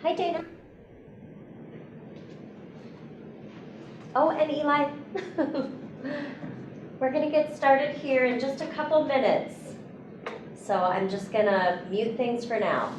Hi, Dana. Oh, and Eli. We're gonna get started here in just a couple minutes. So I'm just gonna mute things for now.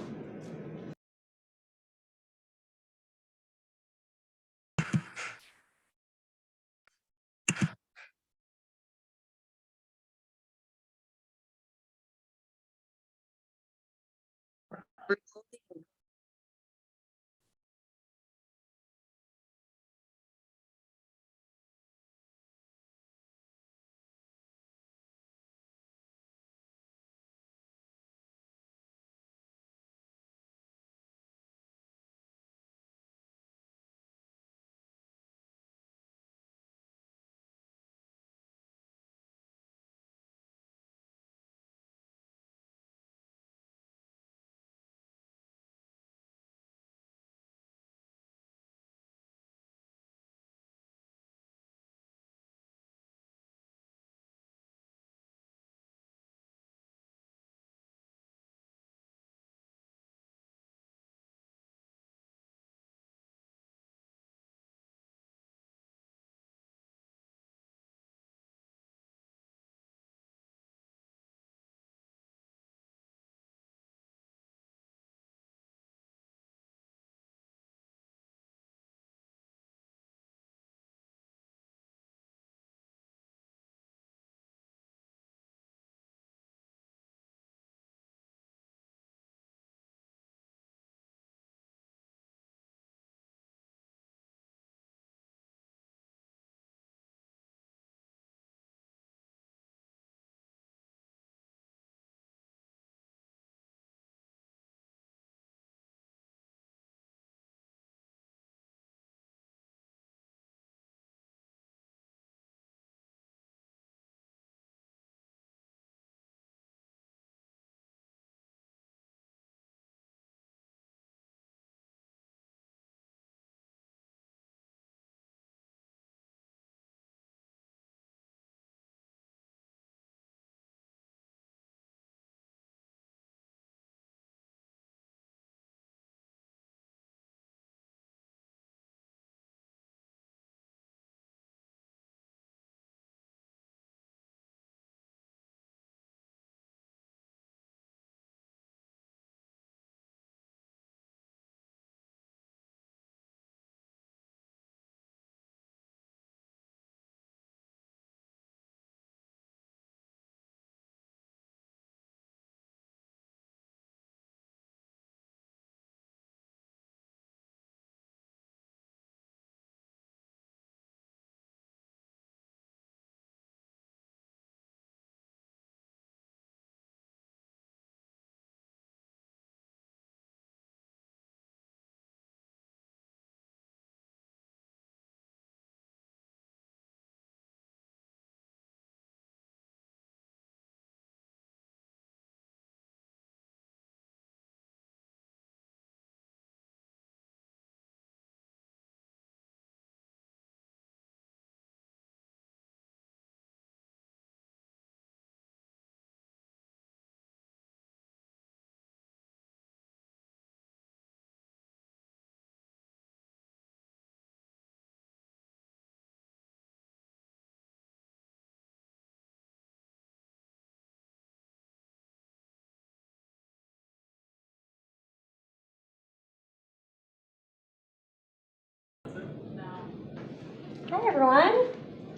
Hi, everyone.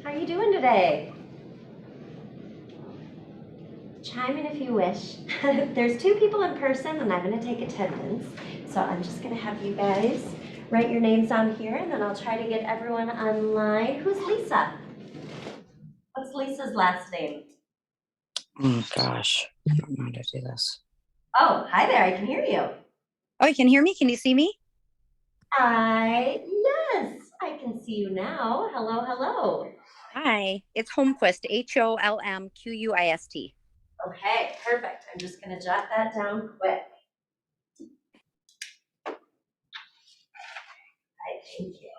How are you doing today? Chime in if you wish. There's 2 people in person and I'm gonna take attendance. So I'm just gonna have you guys write your names on here and then I'll try to get everyone online. Who's Lisa? What's Lisa's last name? Oh gosh, I don't know how to do this. Oh, hi there, I can hear you. Oh, you can hear me? Can you see me? Yes, I can see you now. Hello, hello. Hi, it's Holmquist, Holmquist. Okay, perfect. I'm just gonna jot that down quick. Thank you.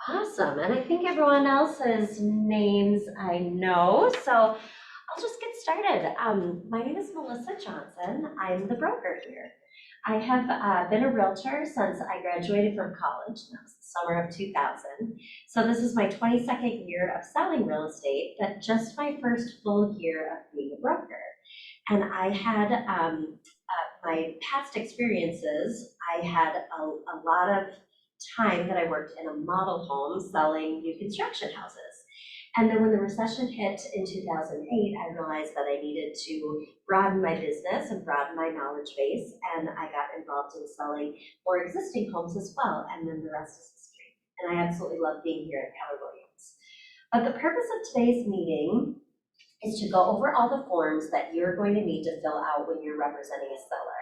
Awesome, and I think everyone else's names I know, so I'll just get started. My name is Melissa Johnson. I'm the broker here. I have been a realtor since I graduated from college, and that was the summer of 2000. So this is my 22nd year of selling real estate, but just my first full year of being a broker. And I had my past experiences, I had a lot of time that I worked in a model home selling new construction houses. And then when the recession hit in 2008, I realized that I needed to broaden my business and broaden my knowledge base. And I got involved in selling more existing homes as well. And then the rest is history. And I absolutely love being here at Keller Williams. But the purpose of today's meeting is to go over all the forms that you're going to need to fill out when you're representing a seller.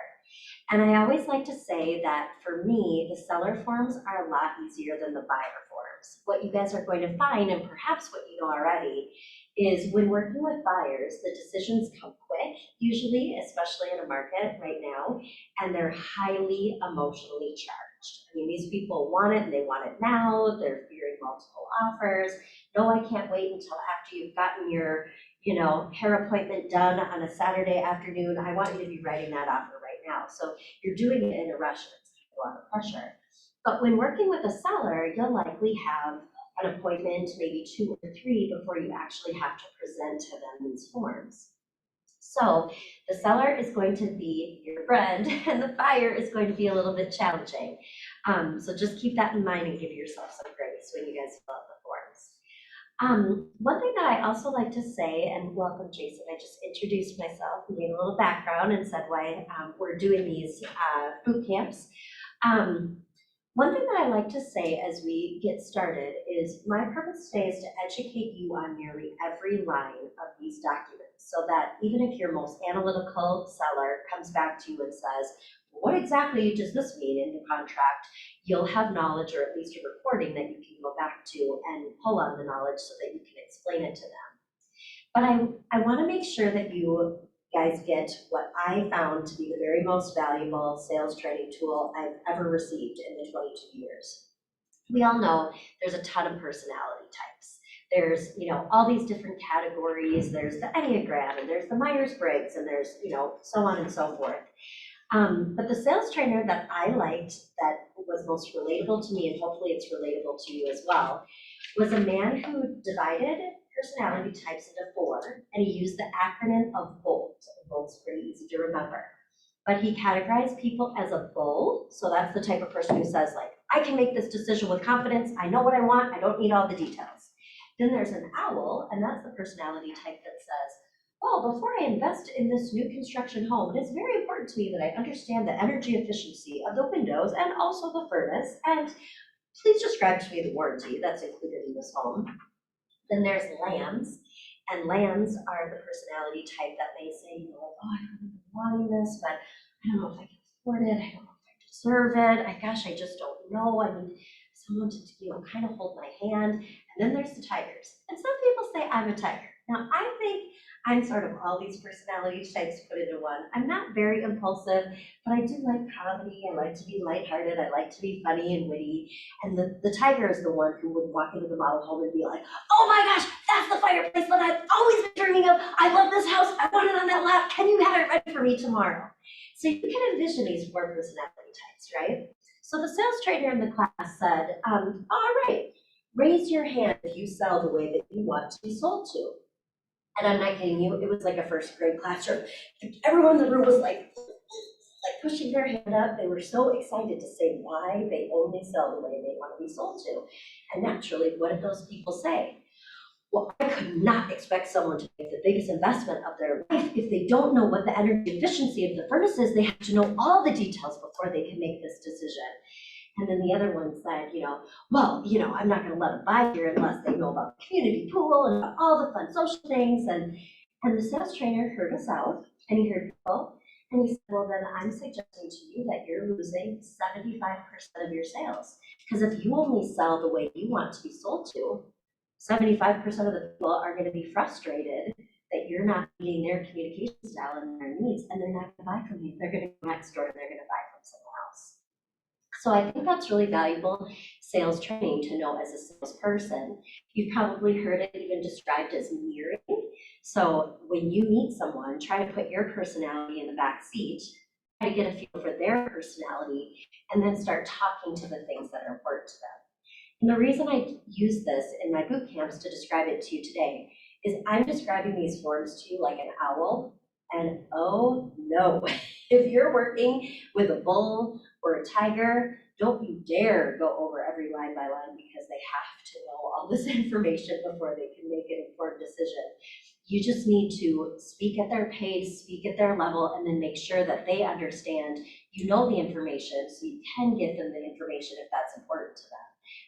And I always like to say that for me, the seller forms are a lot easier than the buyer forms. What you guys are going to find, and perhaps what you know already, is when working with buyers, the decisions come quick, usually, especially in a market right now, and they're highly emotionally charged. I mean, these people want it and they want it now. They're fearing multiple offers. No, I can't wait until after you've gotten your hair appointment done on a Saturday afternoon. I want you to be writing that offer right now. So you're doing it in a rush, and it's a lot of pressure. But when working with a seller, you'll likely have an appointment, maybe 2 or 3, before you actually have to present to them these forms. So the seller is going to be your friend, and the buyer is going to be a little bit challenging. So just keep that in mind and give yourself some grace when you guys fill out the forms. One thing that I also like to say, and welcome Jason, I just introduced myself and gave a little background and said why we're doing these boot camps. One thing that I like to say as we get started is my purpose today is to educate you on nearly every line of these documents, so that even if your most analytical seller comes back to you and says, what exactly does this mean in the contract, you'll have knowledge, or at least a recording that you can go back to and pull on the knowledge so that you can explain it to them. But I want to make sure that you guys get what I found to be the very most valuable sales training tool I've ever received in the 22 years. We all know there's a ton of personality types. There's, all these different categories. There's the Enneagram, and there's the Myers-Briggs, and there's, so on and so forth. But the sales trainer that I liked, that was most relatable to me, and hopefully it's relatable to you as well, was a man who divided personality types into 4, and he used the acronym of BOLT. BOLT's pretty easy to remember. But he categorized people as a bull, so that's the type of person who says, like, I can make this decision with confidence, I know what I want, I don't need all the details. Then there's an owl, and that's the personality type that says, well, before I invest in this new construction home, it is very important to me that I understand the energy efficiency of the windows and also the furnace, and please describe to me the warranty that's included in this home. Then there's lambs, and lambs are the personality type that may say, oh, I've been wanting this, but I don't know if I can afford it, I don't know if I deserve it, gosh, I just don't know, I need someone to, kind of hold my hand. And then there's the tigers, and some people say I'm a tiger. Now, I think I'm sort of all these personality types put into one. I'm not very impulsive, but I do like comedy. I like to be lighthearted. I like to be funny and witty. And the tiger is the one who would walk into the model home and be like, oh my gosh, that's the fireplace that I've always been dreaming of. I love this house. I want it on that lot. Can you have it ready for me tomorrow? So you can envision these 4 personality types, right? So the sales trainer in the class said, all right, raise your hand if you sell the way that you want to be sold to. And I'm not kidding you, it was like a first grade classroom. Everyone in the room was like pushing their hand up. They were so excited to say why they only sell the way they want to be sold to. And naturally, what did those people say? Well, I could not expect someone to make the biggest investment of their life if they don't know what the energy efficiency of the furnace is. They have to know all the details before they can make this decision. And then the other one said, well, I'm not going to let them buy here unless they know about the community pool and about all the fun social things. And the sales trainer heard us out, and he heard people, and he said, well, then I'm suggesting to you that you're losing 75% of your sales. Because if you only sell the way you want to be sold to, 75% of the people are going to be frustrated that you're not meeting their communication style and their needs, and they're not going to buy from you. They're going to go next door and they're going to buy from someone else. So I think that's really valuable. sales training to know as a salesperson. You've probably heard it even described as mirroring. So when you meet someone, try to put your personality in the back seat, try to get a feel for their personality, and then start talking to the things that are important to them. And the reason I use this in my boot camps to describe it to you today is I'm describing these forms to you like an owl, and oh no, if you're working with a bull or a tiger, don't you dare go over every line by line because they have to know all this information before they can make an informed decision. You just need to speak at their pace, speak at their level, and then make sure that they understand you know the information so you can give them the information if that's important to them.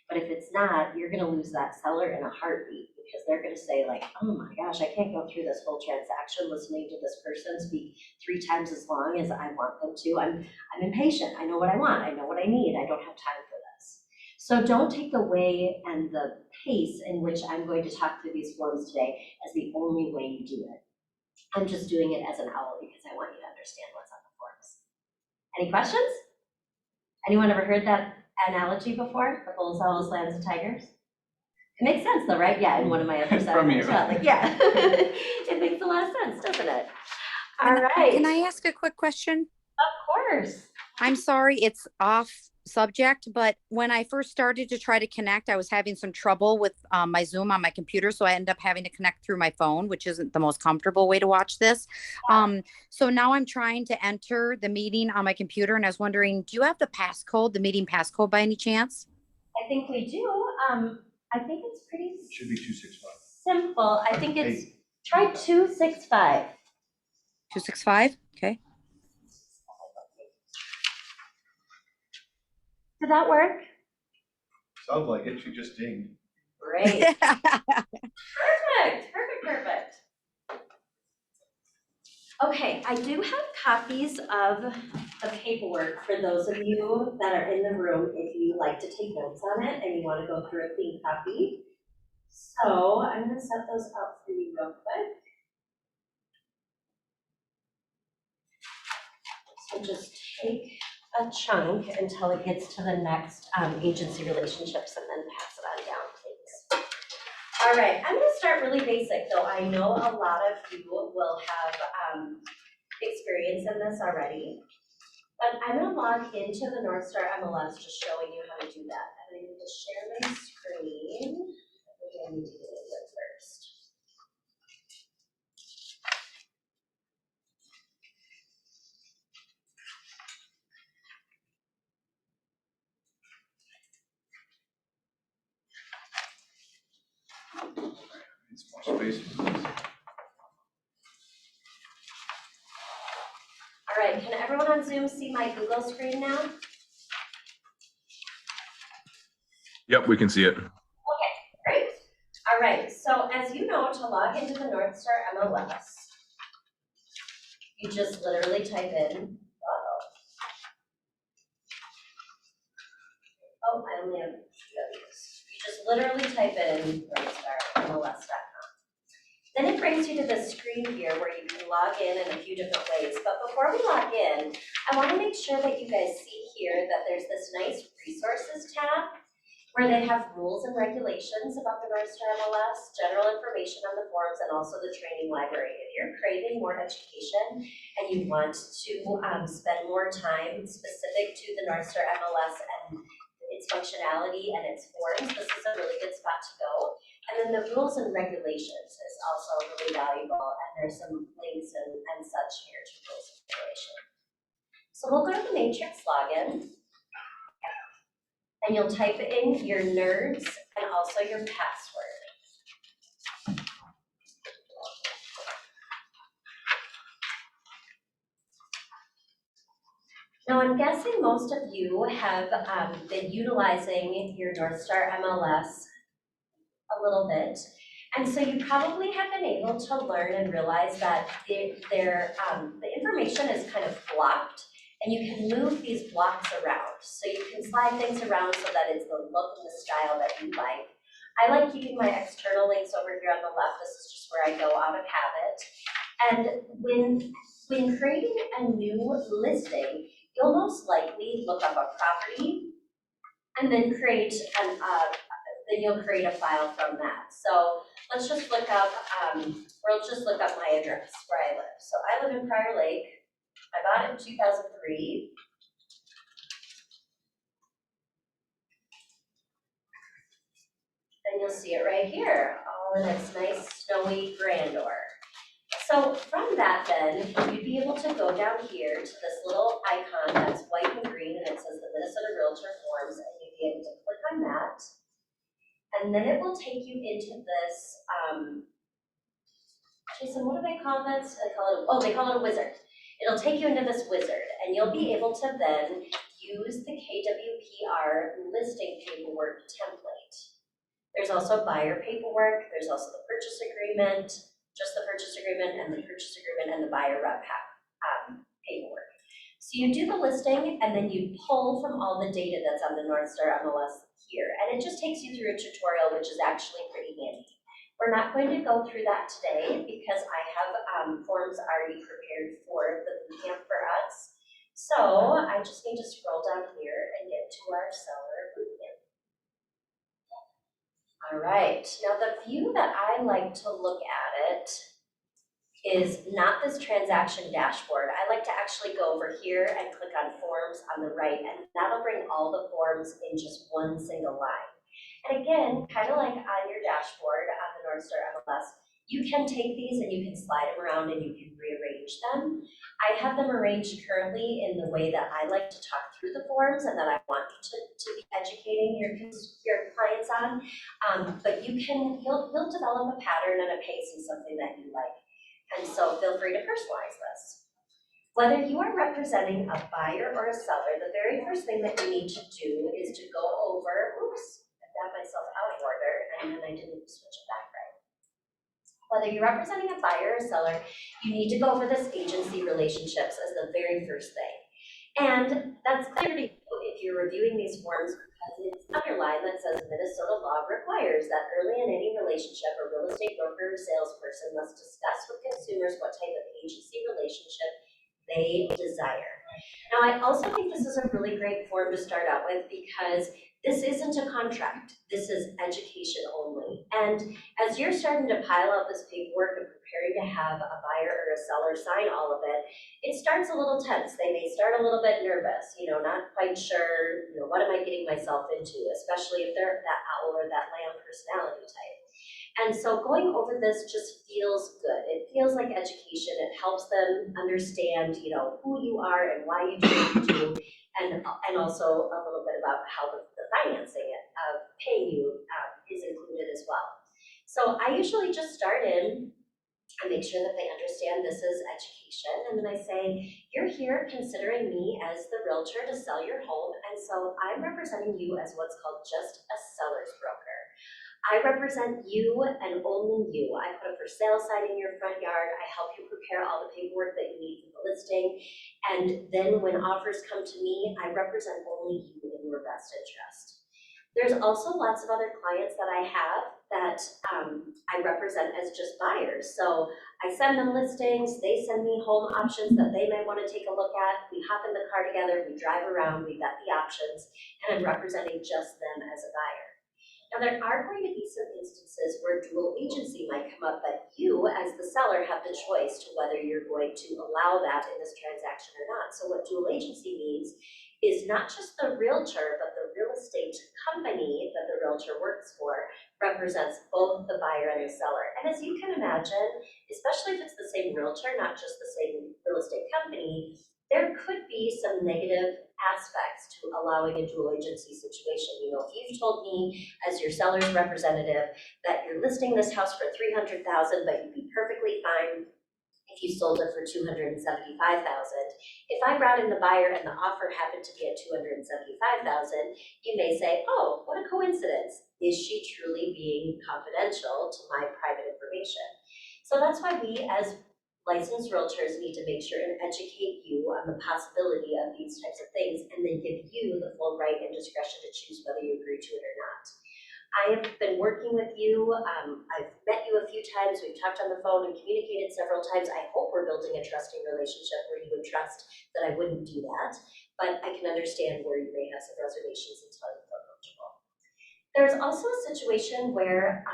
But if it's not, you're gonna lose that seller in a heartbeat because they're gonna say like, oh my gosh, I can't go through this whole transaction listening to this person speak 3 times as long as I want them to. I'm impatient, I know what I want, I know what I need, I don't have time for this. So don't take the way and the pace in which I'm going to talk through these forms today as the only way you do it. I'm just doing it as an owl because I want you to understand what's on the forms. Any questions? Anyone ever heard that analogy before? The bulls, owls, lambs, and tigers? It makes sense though, right? Yeah, in one of my other From you. like, yeah. It makes a lot of sense, doesn't it? All right. Can I ask a quick question? Of course. I'm sorry, it's off subject, but when I first started to try to connect, I was having some trouble with my Zoom on my computer. So I ended up having to connect through my phone, which isn't the most comfortable way to watch this. So now I'm trying to enter the meeting on my computer, and I was wondering, do you have the passcode, the meeting passcode by any chance? I think we do. I think it's pretty It should be 265. simple. I think it's, try 265. 265? Okay. Did that work? Sounds like it, she just dinged. Great. Perfect. Okay, I do have copies of the paperwork for those of you that are in the room if you like to take notes on it and you want to go through a clean copy. So I'm going to set those out for you real quick. So just take a chunk until it gets to the next agency relationships and then pass it on down, please. All right, I'm going to start really basic, though I know a lot of you will have experience in this already. But I'm going to log into the North Star MLS just showing you how to do that. And I need to share my screen. I think I need to get it in first. It's more space. All right, can everyone on Zoom see my Google screen now? Yep, we can see it. Okay, great. All right, so as you know, to log into the North Star MLS, you just literally type in, oh, I only have two of these. You just literally type in NorthStarMLS.com. Then it brings you to this screen here where you can log in a few different ways. But before we log in, I want to make sure that you guys see here that there's this nice resources tab where they have rules and regulations about the North Star MLS, general information on the forms, and also the training library. If you're craving more education and you want to spend more time specific to the North Star MLS and its functionality and its forms, this is a really good spot to go. And then the rules and regulations is also really valuable, and there's some links and such here to rules and regulations. So we'll go to the Matrix login, and you'll type in your nerds and also your password. Now I'm guessing most of you have been utilizing your North Star MLS a little bit. And so you probably have been able to learn and realize that the information is kind of blocked, and you can move these blocks around. So you can slide things around so that it's the look and the style that you like. I like keeping my external links over here on the left. This is just where I go out of habit. And when creating a new listing, you'll most likely look up a property and then then you'll create a file from that. So let's just look up, my address where I live. So I live in Prior Lake. I bought it in 2003. And you'll see it right here, all in its nice snowy grandeur. So from that then, you'd be able to go down here to this little icon that's white and green, and it says the Minnesota Realtor Forms, and you'd be able to click on that. And then it will take you into this, Jason, what do they call this? They call it a wizard. It'll take you into this wizard, and you'll be able to then use the KWPR listing paperwork template. There's also buyer paperwork, there's also the purchase agreement, just the purchase agreement and the purchase agreement and the buyer rep paperwork. So you do the listing and then you pull from all the data that's on the North Star MLS here. And it just takes you through a tutorial, which is actually pretty handy. We're not going to go through that today because I have forms already prepared for the bootcamp for us. So I just need to scroll down here and get to our seller bootcamp. All right, now the view that I like to look at it is not this transaction dashboard. I like to actually go over here and click on forms on the right, and that'll bring all the forms in just one single line. And again, kind of like on your dashboard on the North Star MLS, you can take these and you can slide them around and you can rearrange them. I have them arranged currently in the way that I like to talk through the forms and that I want to be educating your clients on. But you'll develop a pattern and a pace in something that you like. And so feel free to personalize this. Whether you are representing a buyer or a seller, the very first thing that you need to do is to go over, I got myself out of order and then I didn't switch it back right. Whether you're representing a buyer or a seller, you need to go over this agency relationships as the very first thing. And that's clear to you if you're reviewing these forms because it's underlined that says Minnesota law requires that early in any relationship, a real estate broker or salesperson must discuss with consumers what type of agency relationship they desire. Now, I also think this is a really great form to start out with because this isn't a contract. This is education only. And as you're starting to pile out this paperwork and preparing to have a buyer or a seller sign all of it, it starts a little tense. They may start a little bit nervous, not quite sure, what am I getting myself into, especially if they're that owl or that lamb personality type. And so going over this just feels good. It feels like education. It helps them understand, who you are and why you do what you do, and also a little bit about how the financing of paying you is included as well. So I usually just start in and make sure that they understand this is education. And then I say, you're here considering me as the realtor to sell your home. And so I'm representing you as what's called just a seller's broker. I represent you and only you. I put a for sale sign in your front yard. I help you prepare all the paperwork that you need for the listing. And then when offers come to me, I represent only you in your best interest. There's also lots of other clients that I have that I represent as just buyers. So I send them listings, they send me home options that they may want to take a look at. We hop in the car together, we drive around, we vet the options, and I'm representing just them as a buyer. Now, there are going to be some instances where dual agency might come up, but you, as the seller, have the choice to whether you're going to allow that in this transaction or not. So what dual agency means is not just the realtor, but the real estate company that the realtor works for represents both the buyer and the seller. And as you can imagine, especially if it's the same realtor, not just the same real estate company, there could be some negative aspects to allowing a dual agency situation. If you've told me as your seller's representative that you're listing this house for $300,000, but you'd be perfectly fine if you sold it for $275,000. If I brought in the buyer and the offer happened to be at $275,000, you may say, oh, what a coincidence. Is she truly being confidential to my private information? So that's why we as licensed realtors need to make sure and educate you on the possibility of these types of things and then give you the full right and discretion to choose whether you agree to it or not. I have been working with you. I've met you a few times. We've talked on the phone and communicated several times. I hope we're building a trusting relationship where you would trust that I wouldn't do that. but I can understand where you may have some reservations until you feel comfortable. There's also a situation where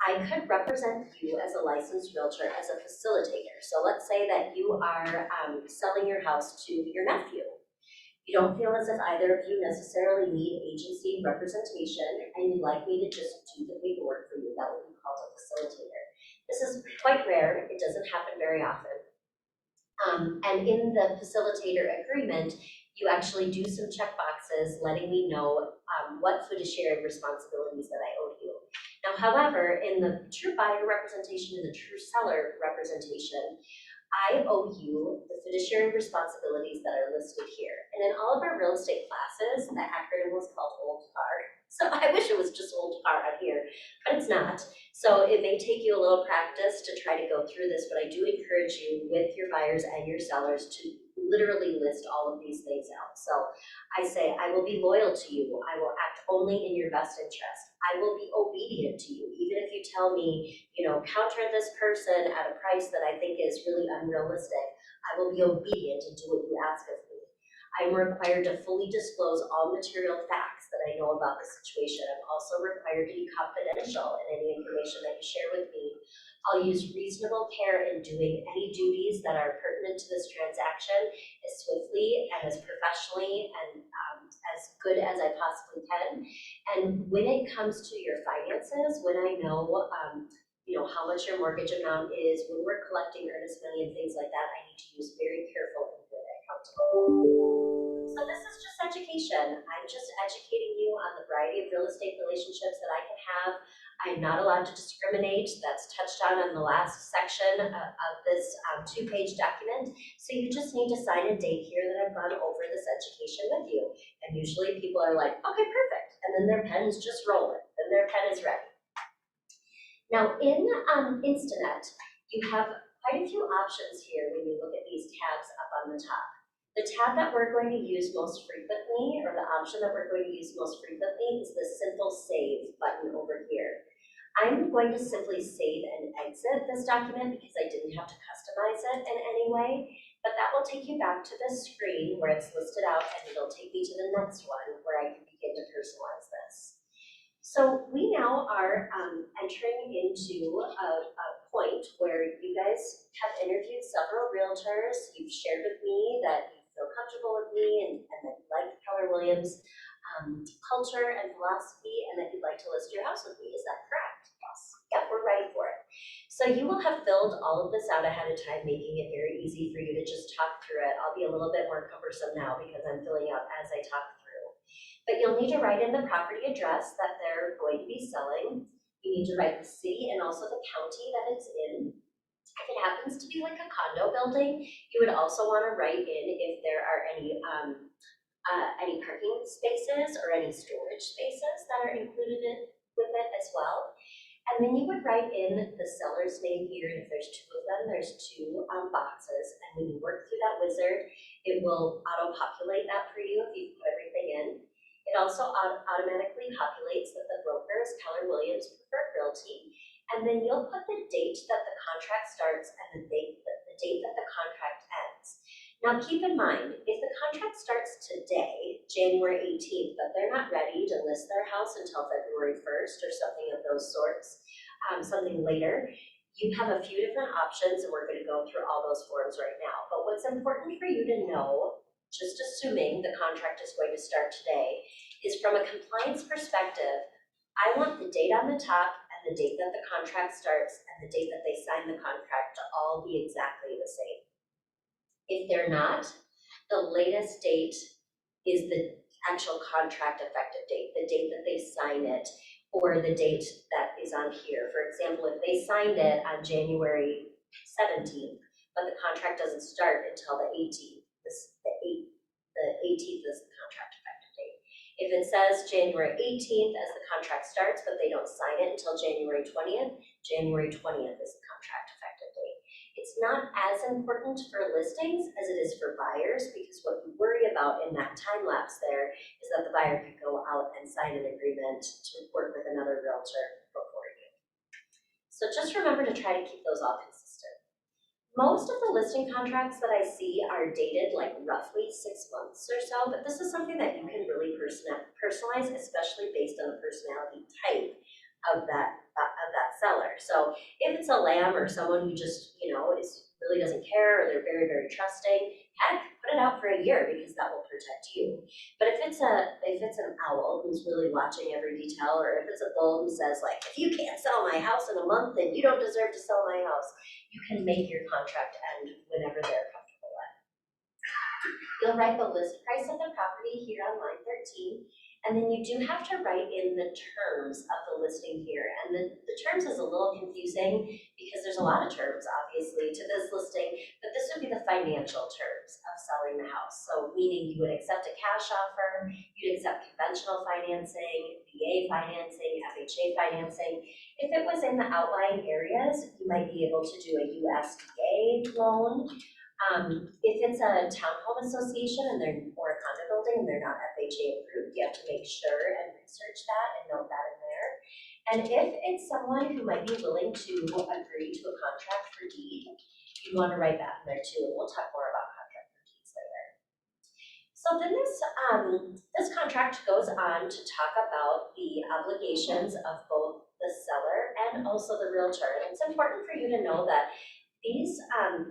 I could represent you as a licensed realtor as a facilitator. So let's say that you are selling your house to your nephew. You don't feel as if either of you necessarily need agency representation, and you'd like me to just do the paperwork for you. That would be called a facilitator. This is quite rare. It doesn't happen very often. And in the facilitator agreement, you actually do some check boxes letting me know what fiduciary responsibilities that I owe you. Now, however, in the true buyer representation and the true seller representation, I owe you the fiduciary responsibilities that are listed here. And in all of our real estate classes, the acronym was called Old Car. So I wish it was just Old Car on here, but it's not. So it may take you a little practice to try to go through this, but I do encourage you with your buyers and your sellers to literally list all of these things out. So I say, I will be loyal to you. I will act only in your best interest. I will be obedient to you. Even if you tell me, counter this person at a price that I think is really unrealistic, I will be obedient and do what you ask of me. I'm required to fully disclose all material facts that I know about the situation. I'm also required to be confidential in any information that you share with me. I'll use reasonable care in doing any duties that are pertinent to this transaction as swiftly and as professionally and as good as I possibly can. And when it comes to your finances, when I know how much your mortgage amount is, when we're collecting earnest money and things like that, I need to use very careful and good accounting. So this is just education. I'm just educating you on the variety of real estate relationships that I can have. I'm not allowed to discriminate. That's touched on in the last section of this 2-page document. So you just need to sign a date here that I've gone over this education with you. And usually people are like, okay, perfect. And then their pen is just rolling and their pen is ready. Now in Instanet, you have quite a few options here when you look at these tabs up on the top. The tab that we're going to use most frequently, or the option that we're going to use most frequently, is the Simple Save button over here. I'm going to simply save and exit this document because I didn't have to customize it in any way, but that will take you back to this screen where it's listed out, and it'll take me to the next one where I can begin to personalize this. So we now are entering into a point where you guys have interviewed several realtors. You've shared with me that you feel comfortable with me and that you like Keller Williams' culture and philosophy, and that you'd like to list your house with me. Is that correct? Yes. Yep, we're ready for it. So you will have filled all of this out ahead of time, making it very easy for you to just talk through it. I'll be a little bit more cumbersome now because I'm filling out as I talk through. But you'll need to write in the property address that they're going to be selling. You need to write the city and also the county that it's in. If it happens to be like a condo building, you would also want to write in if there are any parking spaces or any storage spaces that are included with it as well. And then you would write in the seller's name here, and if there's 2 of them, there's 2 boxes. And when you work through that wizard, it will auto-populate that for you if you put everything in. It also automatically populates that the broker is Keller Williams Preferred Realty. And then you'll put the date that the contract starts and the date that the contract ends. Now keep in mind, if the contract starts today, January 18th, but they're not ready to list their house until February 1st or something of those sorts, something later, you have a few different options, and we're going to go through all those forms right now. But what's important for you to know, just assuming the contract is going to start today, is from a compliance perspective, I want the date on the top and the date that the contract starts and the date that they sign the contract to all be exactly the same. If they're not, the latest date is the actual contract effective date, the date that they sign it, or the date that is on here. For example, if they signed it on January 17th, but the contract doesn't start until the 18th, the 18th is the contract effective date. If it says January 18th as the contract starts, but they don't sign it until January 20th, January 20th is the contract effective date. It's not as important for listings as it is for buyers, because what you worry about in that time lapse there is that the buyer could go out and sign an agreement to work with another realtor before you. So just remember to try to keep those all consistent. Most of the listing contracts that I see are dated like roughly 6 months or so, but this is something that you can really personalize, especially based on the personality type of that seller. So if it's a lamb or someone who just, really doesn't care, or they're very, very trusting, heck, put it out for a year because that will protect you. But if it's an owl who's really watching every detail, or if it's a bull who says like, if you can't sell my house in a month, then you don't deserve to sell my house, you can make your contract end whenever they're comfortable with. You'll write the list price of the property here on line 13, and then you do have to write in the terms of the listing here. And the terms is a little confusing because there's a lot of terms, obviously, to this listing, but this would be the financial terms of selling the house. So meaning you would accept a cash offer, you'd accept conventional financing, VA financing, FHA financing. If it was in the outlying areas, you might be able to do a USDA loan. If it's a townhome association or a condo building and they're not FHA approved, you have to make sure and research that and note that in there. And if it's someone who might be willing to agree to a contract for deed, you want to write that in there too, and we'll talk more about contract for deeds later. So then this contract goes on to talk about the obligations of both the seller and also the realtor. And it's important for you to know that these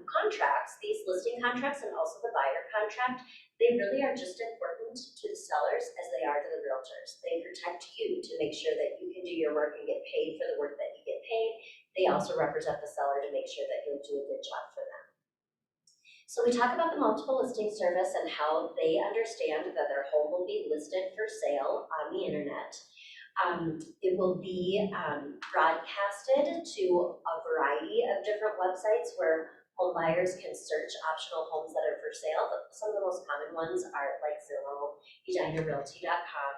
contracts, these listing contracts and also the buyer contract, they really are just important to the sellers as they are to the realtors. They protect you to make sure that you can do your work and get paid for the work that you get paid. They also represent the seller to make sure that you'll do a good job for them. So we talk about the multiple listing service and how they understand that their home will be listed for sale on the internet. It will be broadcasted to a variety of different websites where home buyers can search optional homes that are for sale. But some of the most common ones are like Zillow, EdinaRealty.com.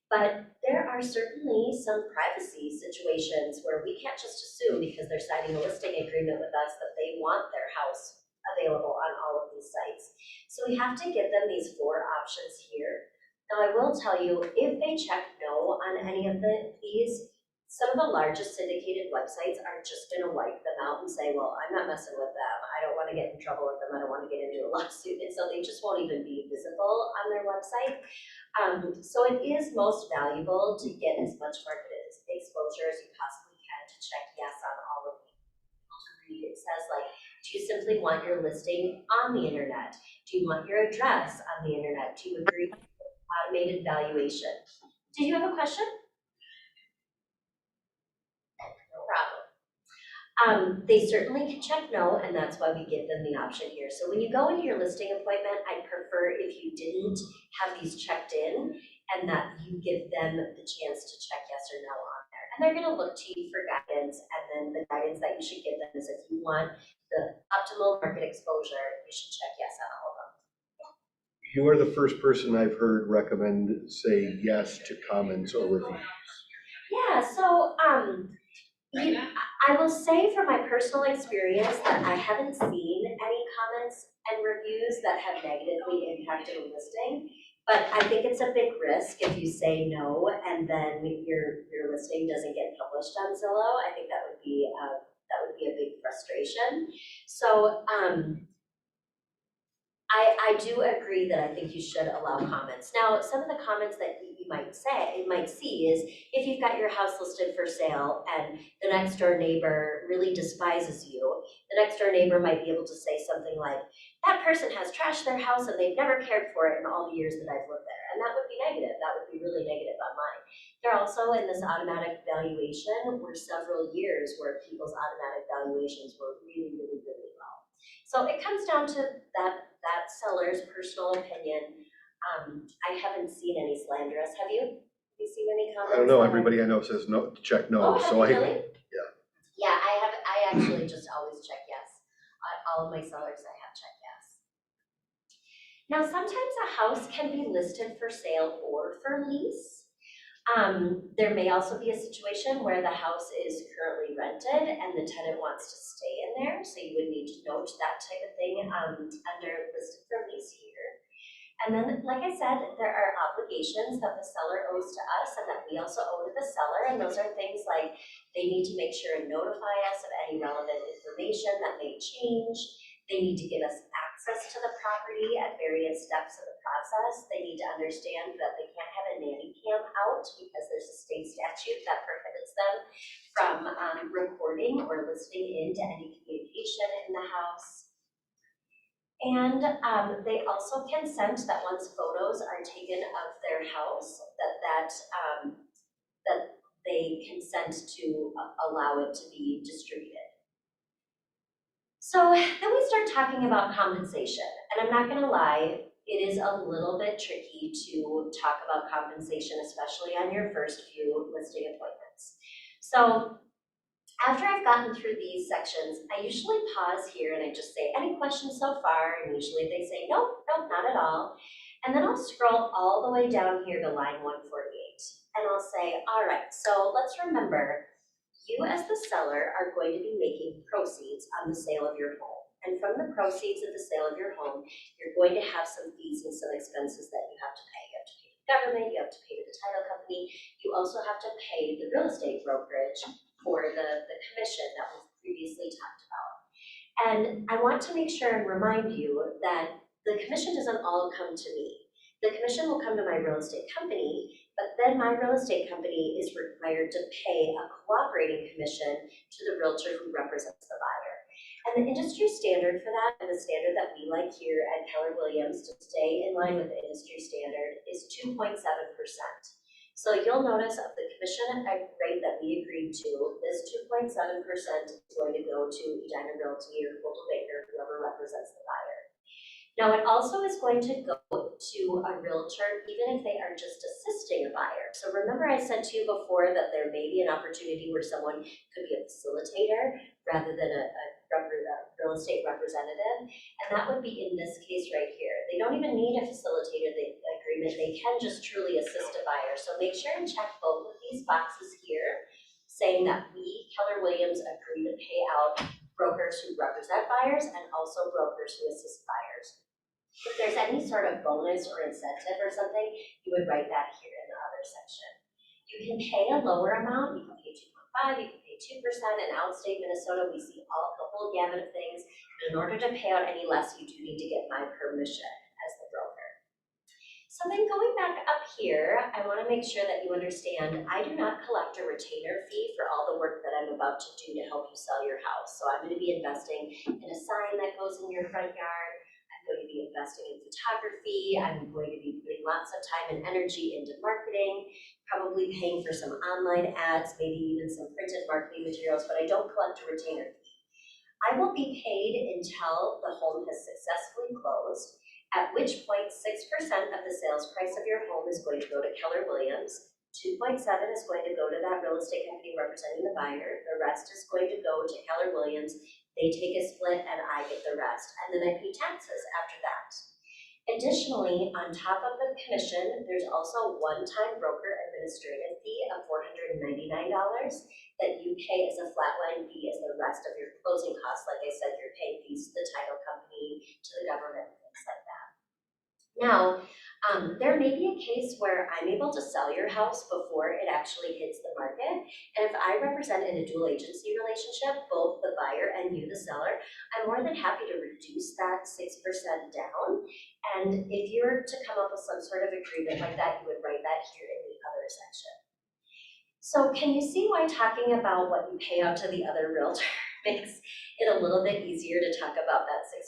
But there are certainly some privacy situations where we can't just assume because they're signing a listing agreement with us that they want their house available on all of these sites. So we have to give them these 4 options here. Now I will tell you, if they check no on any of these, some of the largest syndicated websites are just gonna wipe them out and say, well, I'm not messing with them. I don't wanna get in trouble with them. I don't wanna get into a lawsuit. And so they just won't even be visible on their website. So it is most valuable to get as much market exposure as you possibly can to check yes on all of these. It says like, do you simply want your listing on the internet? Do you want your address on the internet? Do you agree with automated valuation? Did you have a question? No problem. They certainly can check no, and that's why we give them the option here. So when you go into your listing appointment, I'd prefer if you didn't have these checked in and that you give them the chance to check yes or no on there. And they're gonna look to you for guidance, and then the guidance that you should give them is if you want the optimal market exposure, you should check yes on all of them. You are the first person I've heard recommend say yes to comments or reviews. Yeah, so I will say from my personal experience that I haven't seen any comments and reviews that have negatively impacted a listing, but I think it's a big risk if you say no and then your listing doesn't get published on Zillow. I think that would be a big frustration. So I do agree that I think you should allow comments. Now, some of the comments that you might see is if you've got your house listed for sale and the next door neighbor really despises you, the next door neighbor might be able to say something like, that person has trashed their house and they've never cared for it in all the years that I've lived there. And that would be negative. That would be really negative on mine. There also, in this automatic valuation, were several years where people's automatic valuations were really, really, really low. So it comes down to that seller's personal opinion. I haven't seen any slanderous. Have you? Have you seen any comments? I don't know, everybody I know says no, check no, so I. Really? Yeah, I actually just always check yes. All of my sellers I have checked yes. Now, sometimes a house can be listed for sale or for lease. There may also be a situation where the house is currently rented and the tenant wants to stay in there, so you would need to note that type of thing under listed for lease here. And then, like I said, there are obligations that the seller owes to us and that we also owe to the seller. And those are things like they need to make sure and notify us of any relevant information that may change. They need to give us access to the property at various steps of the process. They need to understand that they can't have a nanny cam out because there's a state statute that prohibits them from recording or listening into any communication in the house. And they also consent that once photos are taken of their house, that they consent to allow it to be distributed. So then we start talking about compensation, and I'm not gonna lie, it is a little bit tricky to talk about compensation, especially on your first few listing appointments. So after I've gotten through these sections, I usually pause here and I just say, any questions so far? And usually they say, nope, not at all. And then I'll scroll all the way down here to line 148. And I'll say, all right, so let's remember, you as the seller are going to be making proceeds on the sale of your home. And from the proceeds of the sale of your home, you're going to have some fees and some expenses that you have to pay. You have to pay the government, you have to pay the title company, you also have to pay the real estate brokerage for the commission that we've previously talked about. And I want to make sure and remind you that the commission doesn't all come to me. The commission will come to my real estate company, but then my real estate company is required to pay a cooperating commission to the realtor who represents the buyer. And the industry standard for that, and the standard that we like here at Keller Williams to stay in line with the industry standard, is 2.7%. So you'll notice of the commission rate that we agreed to, this 2.7% is going to go to Edina Realty or Coldwell Banker, whoever represents the buyer. Now, it also is going to go to a realtor, even if they are just assisting a buyer. So remember I said to you before that there may be an opportunity where someone could be a facilitator rather than a real estate representative, and that would be in this case right here. They don't even need a facilitator agreement, they can just truly assist a buyer. So make sure and check both of these boxes here, saying that we, Keller Williams, agree to pay out brokers who represent buyers and also brokers who assist buyers. If there's any sort of bonus or incentive or something, you would write that here in the other section. You can pay a lower amount, you can pay 2.5, you can pay 2%. In outstate Minnesota, we see the whole gamut of things. And in order to pay out any less, you do need to get my permission as the broker. So then going back up here, I want to make sure that you understand I do not collect a retainer fee for all the work that I'm about to do to help you sell your house. So I'm going to be investing in a sign that goes in your front yard. I'm going to be investing in photography. I'm going to be putting lots of time and energy into marketing, probably paying for some online ads, maybe even some printed marketing materials, but I don't collect a retainer fee. I will be paid until the home has successfully closed, at which point 6% of the sales price of your home is going to go to Keller Williams, 2.7 is going to go to that real estate company representing the buyer, the rest is going to go to Keller Williams, they take a split and I get the rest, and then I pay taxes after that. Additionally, on top of the commission, there's also a one-time broker administrative fee of $499 that you pay as a flatline fee as the rest of your closing costs. Like I said, you're paying fees to the title company, to the government, things like that. Now, there may be a case where I'm able to sell your house before it actually hits the market. And if I represent in a dual agency relationship, both the buyer and you, the seller, I'm more than happy to reduce that 6% down. And if you were to come up with some sort of agreement like that, you would write that here in the other section. So can you see why talking about what you pay out to the other realtor makes it a little bit easier to talk about that 6%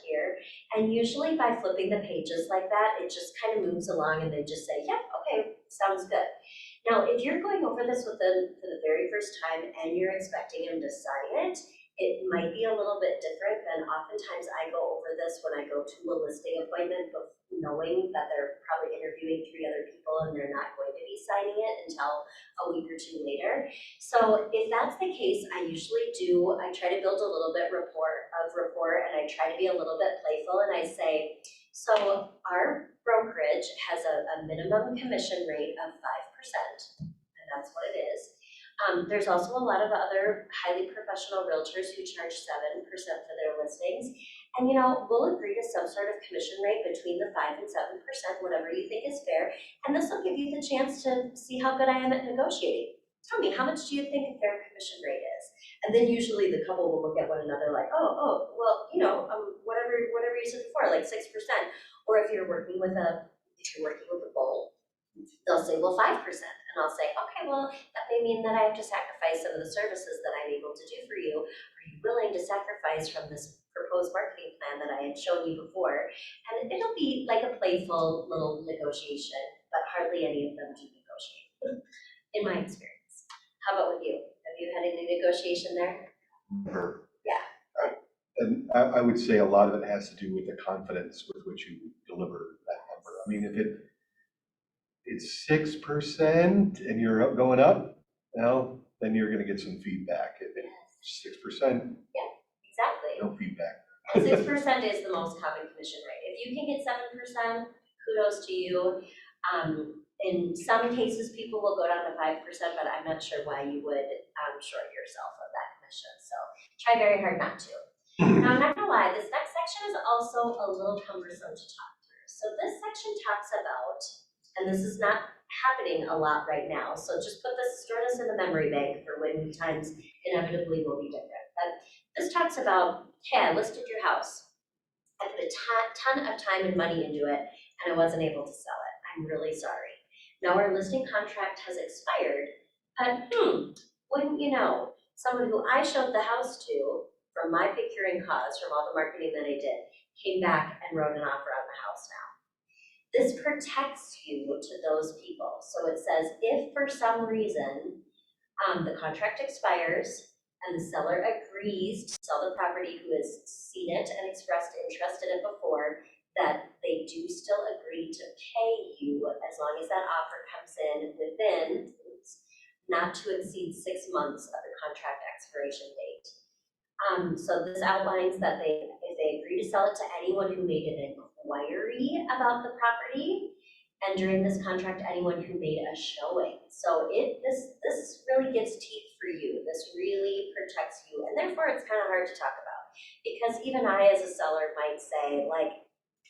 here? And usually by flipping the pages like that, it just kind of moves along and they just say, yep, okay, sounds good. Now, if you're going over this with them for the very first time and you're expecting them to sign it, it might be a little bit different than oftentimes I go over this when I go to a listing appointment, but knowing that they're probably interviewing 3 other people and they're not going to be signing it until a week or 2 later. So if that's the case, I try to build a little bit rapport and I try to be a little bit playful and I say, so our brokerage has a minimum commission rate of 5%, and that's what it is. There's also a lot of other highly professional realtors who charge 7% for their listings. And we'll agree to some sort of commission rate between the 5 and 7%, whatever you think is fair. And this will give you the chance to see how good I am at negotiating. Tell me, how much do you think a fair commission rate is? And then usually the couple will look at one another like, oh, well, whatever you said before, like 6%. Or if you're working with a bull, they'll say, well, 5%. And I'll say, okay, well, that may mean that I have to sacrifice some of the services that I'm able to do for you. Are you willing to sacrifice from this proposed marketing plan that I had shown you before? And it'll be like a playful little negotiation, but hardly any of them do negotiate, in my experience. How about with you? Have you had any negotiation there? Never. Yeah. And I would say a lot of it has to do with the confidence with which you deliver that number. I mean, if it's 6% and you're going up, then you're going to get some feedback. If it's 6%, Exactly. no feedback. 6% is the most common commission rate. If you can get 7%, kudos to you. In some cases, people will go down to 5%, but I'm not sure why you would short yourself of that commission. So try very hard not to. Now, I'm not gonna lie, this next section is also a little cumbersome to talk through. So this section talks about, and this is not happening a lot right now, so just store this in the memory bank for when times inevitably will be different. But this talks about, hey, I listed your house. I put a ton of time and money into it, and I wasn't able to sell it. I'm really sorry. Now our listing contract has expired, but wouldn't you know, someone who I showed the house to, from my procuring cause, from all the marketing that I did, came back and wrote an offer on the house now. This protects you to those people. So it says, if for some reason the contract expires and the seller agrees to sell the property who has seen it and expressed interest in it before, that they do still agree to pay you as long as that offer comes in within not to exceed 6 months of the contract expiration date. So this outlines that if they agree to sell it to anyone who made an inquiry about the property, and during this contract, anyone who made a showing. So this really gives teeth for you. This really protects you, and therefore it's kind of hard to talk about, because even I as a seller might say, like,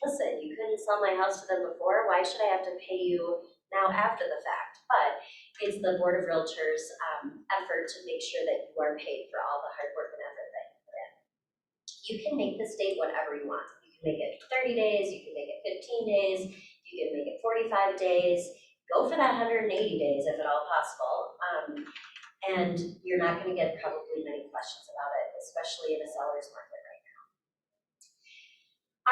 listen, you couldn't sell my house to them before, why should I have to pay you now after the fact? But it's the Board of Realtors' effort to make sure that you are paid for all the hard work and effort that you put in. You can make this date whatever you want. You can make it 30 days, you can make it 15 days, you can make it 45 days. Go for that 180 days if at all possible. And you're not going to get probably many questions about it, especially in a seller's market right now.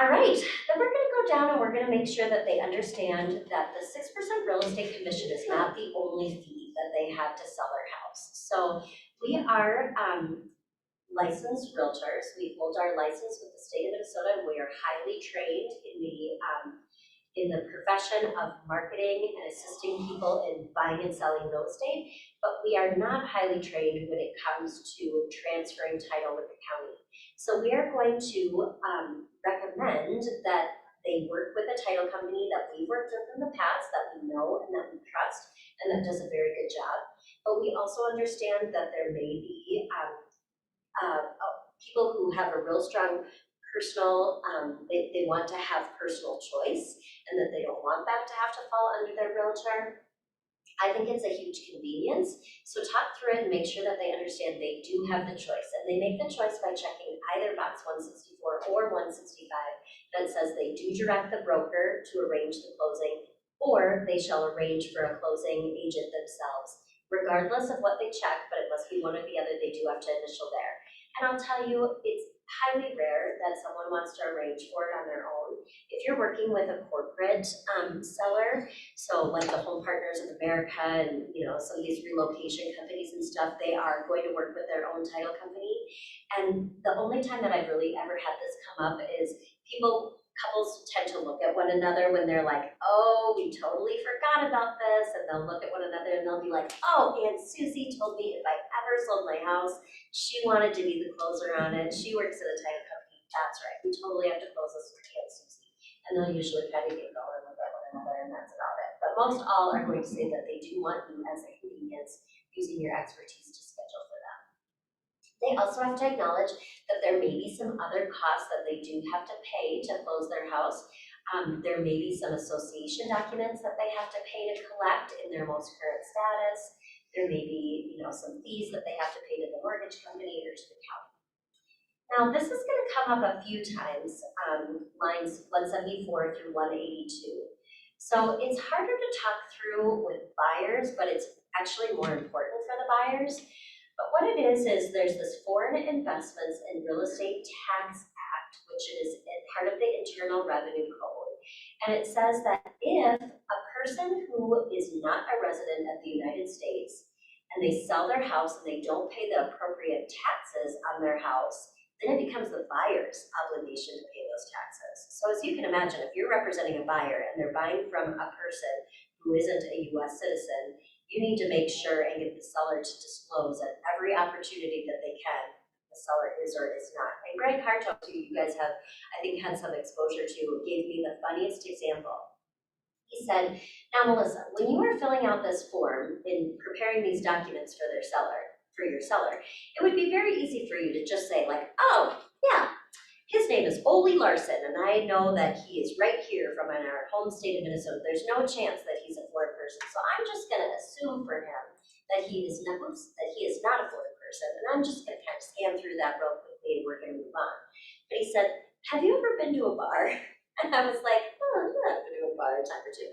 All right, then we're going to go down and we're going to make sure that they understand that the 6% real estate commission is not the only fee that they have to sell their house. So we are licensed realtors. We hold our license with the state of Minnesota, and we are highly trained in the profession of marketing and assisting people in buying and selling real estate, but we are not highly trained when it comes to transferring title with the county. So we are going to recommend that they work with a title company that we've worked with in the past, that we know and that we trust, and that does a very good job. But we also understand that there may be people who have a real strong personal, they want to have personal choice, and that they don't want that to have to fall under their realtor. I think it's a huge convenience. So talk through it and make sure that they understand they do have the choice. And they make the choice by checking either box 164 or 165 that says they do direct the broker to arrange the closing, or they shall arrange for a closing agent themselves. Regardless of what they check, but it must be one or the other, they do have to initial there. And I'll tell you, it's highly rare that someone wants to arrange for it on their own. If you're working with a corporate seller, so like the Home Partners of America and some of these relocation companies and stuff, they are going to work with their own title company. And the only time that I've really ever had this come up is couples tend to look at one another when they're like, oh, we totally forgot about this, and they'll look at one another and they'll be like, oh, Aunt Susie told me if I ever sold my house, she wanted to be the closer on it. She works at a title company. That's right. We totally have to close this with Aunt Susie. And they'll usually kind of get going and look at one another, and that's about it. But most all are going to say that they do want you as a convenience using your expertise to schedule for them. They also have to acknowledge that there may be some other costs that they do have to pay to close their house. There may be some association documents that they have to pay to collect in their most current status. There may be, some fees that they have to pay to the mortgage company or to the county. Now, this is going to come up a few times, lines 174 through 182. So it's harder to talk through with buyers, but it's actually more important for the buyers. But what it is there's this Foreign Investments in Real Estate Tax Act, which is part of the Internal Revenue Code. And it says that if a person who is not a resident of the United States and they sell their house and they don't pay the appropriate taxes on their house, then it becomes the buyer's obligation to pay those taxes. So as you can imagine, if you're representing a buyer and they're buying from a person who isn't a US citizen, you need to make sure and get the seller to disclose at every opportunity that they can the seller is or is not. And Greg Harto, who you guys have, I think, had some exposure to, gave me the funniest example. He said, now Melissa, when you are filling out this form in preparing these documents for your seller, it would be very easy for you to just say like, oh, yeah, his name is Ole Larson, and I know that he is right here from our home state of Minnesota. There's no chance that he's a foreign person, so I'm just going to assume for him that he is not a foreign person, and I'm just going to kind of scan through that real quickly, and we're going to move on. But he said, have you ever been to a bar? And I was like, oh, yeah, I've been to a bar a time or two.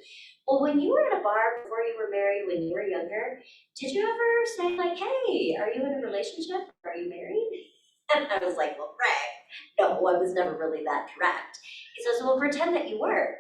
Well, when you were at a bar before you were married, when you were younger, did you ever say like, hey, are you in a relationship? Are you married? And I was like, well, Greg, no, I was never really that direct. He says, well, pretend that you were.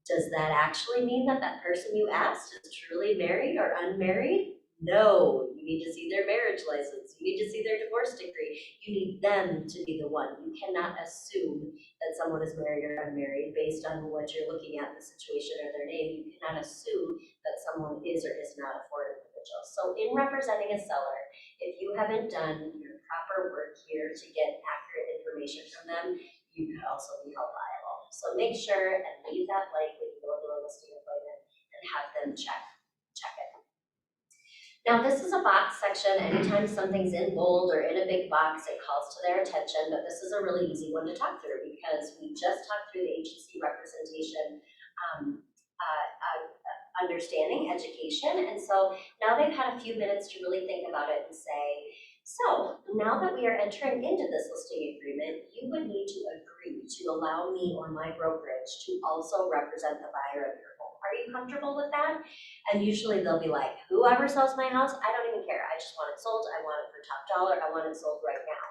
Does that actually mean that that person you asked is truly married or unmarried? No, you need to see their marriage license. You need to see their divorce decree. You need them to be the one. You cannot assume that someone is married or unmarried based on what you're looking at in the situation or their name. You cannot assume that someone is or is not a foreign individual. So in representing a seller, if you haven't done your proper work here to get accurate information from them, you could also be held liable. So make sure and leave that blank when you go to a listing appointment and have them check it. Now this is a box section. Anytime something's in bold or in a big box, it calls to their attention, but this is a really easy one to talk through because we just talked through the agency representation understanding, education, and so now they've had a few minutes to really think about it and say, so now that we are entering into this listing agreement, you would need to agree to allow me or my brokerage to also represent the buyer of your home. Are you comfortable with that? And usually they'll be like, whoever sells my house, I don't even care. I just want it sold. I want it for top dollar. I want it sold right now.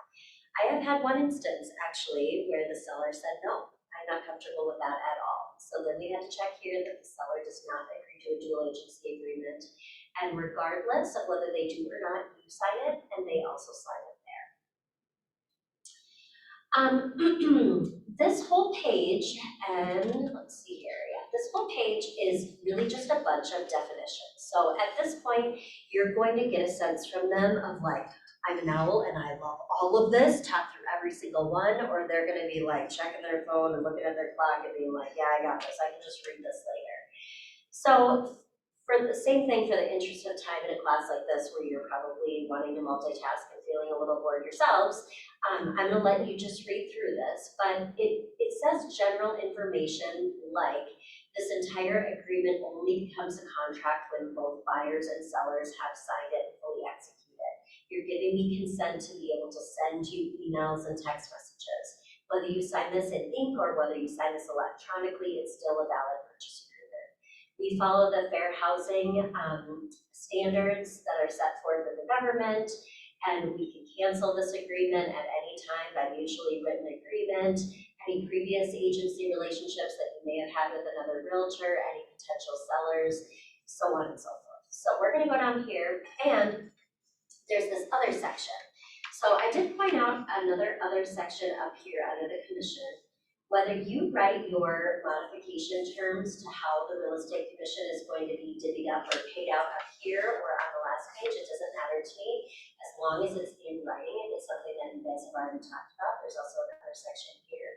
I have had one instance actually where the seller said, no, I'm not comfortable with that at all. So then we had to check here that the seller does not agree to a dual agency agreement. And regardless of whether they do or not, you sign it and they also sign it there. This whole page, and let's see here, this whole page is really just a bunch of definitions. So at this point, you're going to get a sense from them of like, I'm an owl and I love all of this, talk through every single one, or they're gonna be like checking their phone and looking at their clock and being like, yeah, I got this, I can just read this later. So for the same thing, for the interest of time in a class like this where you're probably wanting to multitask and feeling a little bored yourselves, I'm gonna let you just read through this, but it says general information like this entire agreement only becomes a contract when both buyers and sellers have signed it and fully executed. You're giving me consent to be able to send you emails and text messages. Whether you sign this in ink or whether you sign this electronically, it's still a valid purchase agreement. We follow the fair housing standards that are set forth in the government, and we can cancel this agreement at any time by mutually written agreement. Any previous agency relationships that you may have had with another realtor, any potential sellers, so on and so forth. So we're going to go down here, and there's this other section. So I did point out another section up here under the commission. Whether you write your modification terms to how the real estate commission is going to be divvied up or paid out up here or on the last page, it doesn't matter to me. As long as it's in writing and it's something that you guys have already talked about. There's also another section here.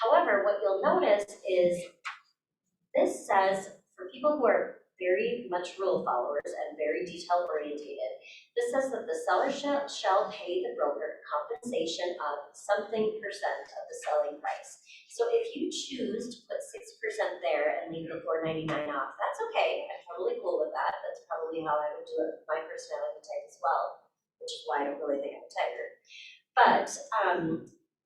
However, what you'll notice is this says for people who are very much rule followers and very detail orientated. This says that the seller shall pay the broker compensation of something percent of the selling price. So if you choose to put 6% there and leave the $4.99 off, that's okay. I'm totally cool with that. That's probably how I would do it with my personality type as well, which is why I don't really think I'm a tiger. But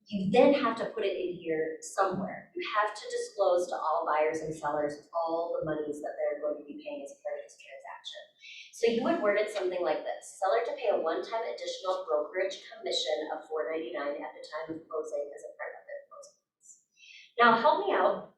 you then have to put it in here somewhere. You have to disclose to all buyers and sellers all the monies that they're going to be paying as part of this transaction. So you would word it something like this: seller to pay a one-time additional brokerage commission of $4.99 at the time of closing as a part of their closing costs. Now help me out.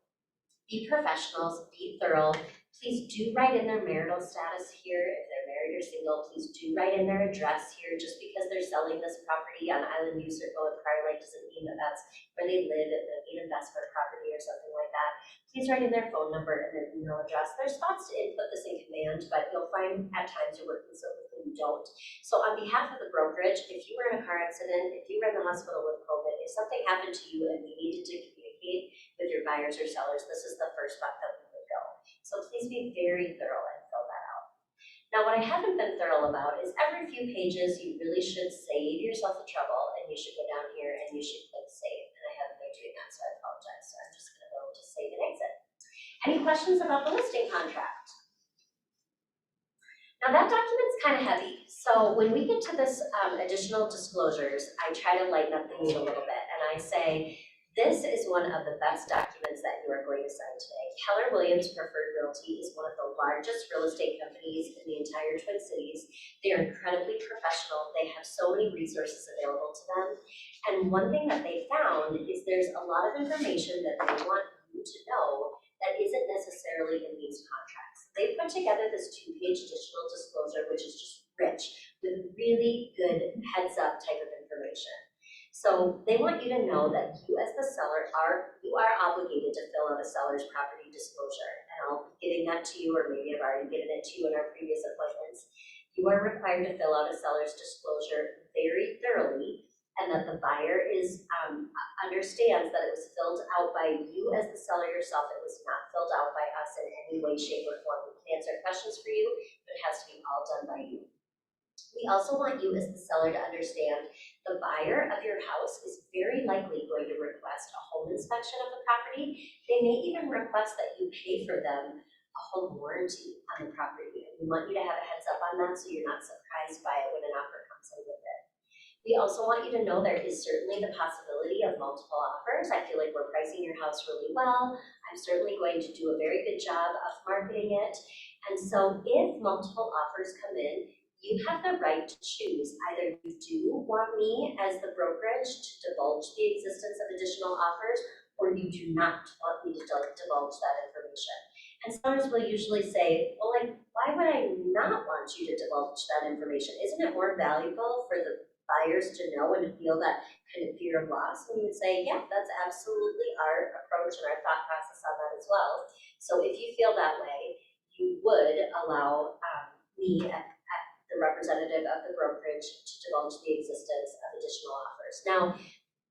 Be professionals, be thorough. Please do write in their marital status here. If they're married or single, please do write in their address here. Just because they're selling this property on Island View Circle in Prior Lake doesn't mean that that's where they live and they need investment property or something like that. Please write in their phone number and their email address. There's spots to input this in command, but you'll find at times you're working so quickly you don't. So on behalf of the brokerage, if you were in a car accident, if you were in the hospital with COVID, if something happened to you and we needed to communicate with your buyers or sellers, this is the first spot that we would go. So please be very thorough and fill that out. Now, what I haven't been thorough about is every few pages you really should save yourself the trouble and you should go down here and you should click save. And I haven't been doing that, so I apologize. So I'm just going to go to save and exit. Any questions about the listing contract? Now that document's kind of heavy. So when we get to this additional disclosures, I try to lighten up the mood a little bit and I say, this is one of the best documents that you are going to sign today. Keller Williams Preferred Realty is one of the largest real estate companies in the entire Twin Cities. They are incredibly professional. They have so many resources available to them. And one thing that they found is there's a lot of information that they want you to know that isn't necessarily in these contracts. They put together this 2-page additional disclosure, which is just rich with really good heads up type of information. So they want you to know that you as the seller are obligated to fill out a seller's property disclosure. And I'll be giving that to you, or maybe I've already given it to you in our previous appointments. You are required to fill out a seller's disclosure very thoroughly, and that the buyer understands that it was filled out by you as the seller yourself. It was not filled out by us in any way, shape, or form. We can answer questions for you, but it has to be all done by you. We also want you as the seller to understand the buyer of your house is very likely going to request a home inspection of the property. They may even request that you pay for them a home warranty on the property. And we want you to have a heads up on that so you're not surprised by it when an offer comes in with it. We also want you to know there is certainly the possibility of multiple offers. I feel like we're pricing your house really well. I'm certainly going to do a very good job of marketing it. And so if multiple offers come in, you have the right to choose. Either you do want me as the brokerage to divulge the existence of additional offers, or you do not want me to divulge that information. And sellers will usually say, well, like, why would I not want you to divulge that information? Isn't it more valuable for the buyers to know and to feel that kind of fear of loss? And we would say, yeah, that's absolutely our approach and our thought process on that as well. So if you feel that way, you would allow me at the representative of the brokerage to divulge the existence of additional offers. Now,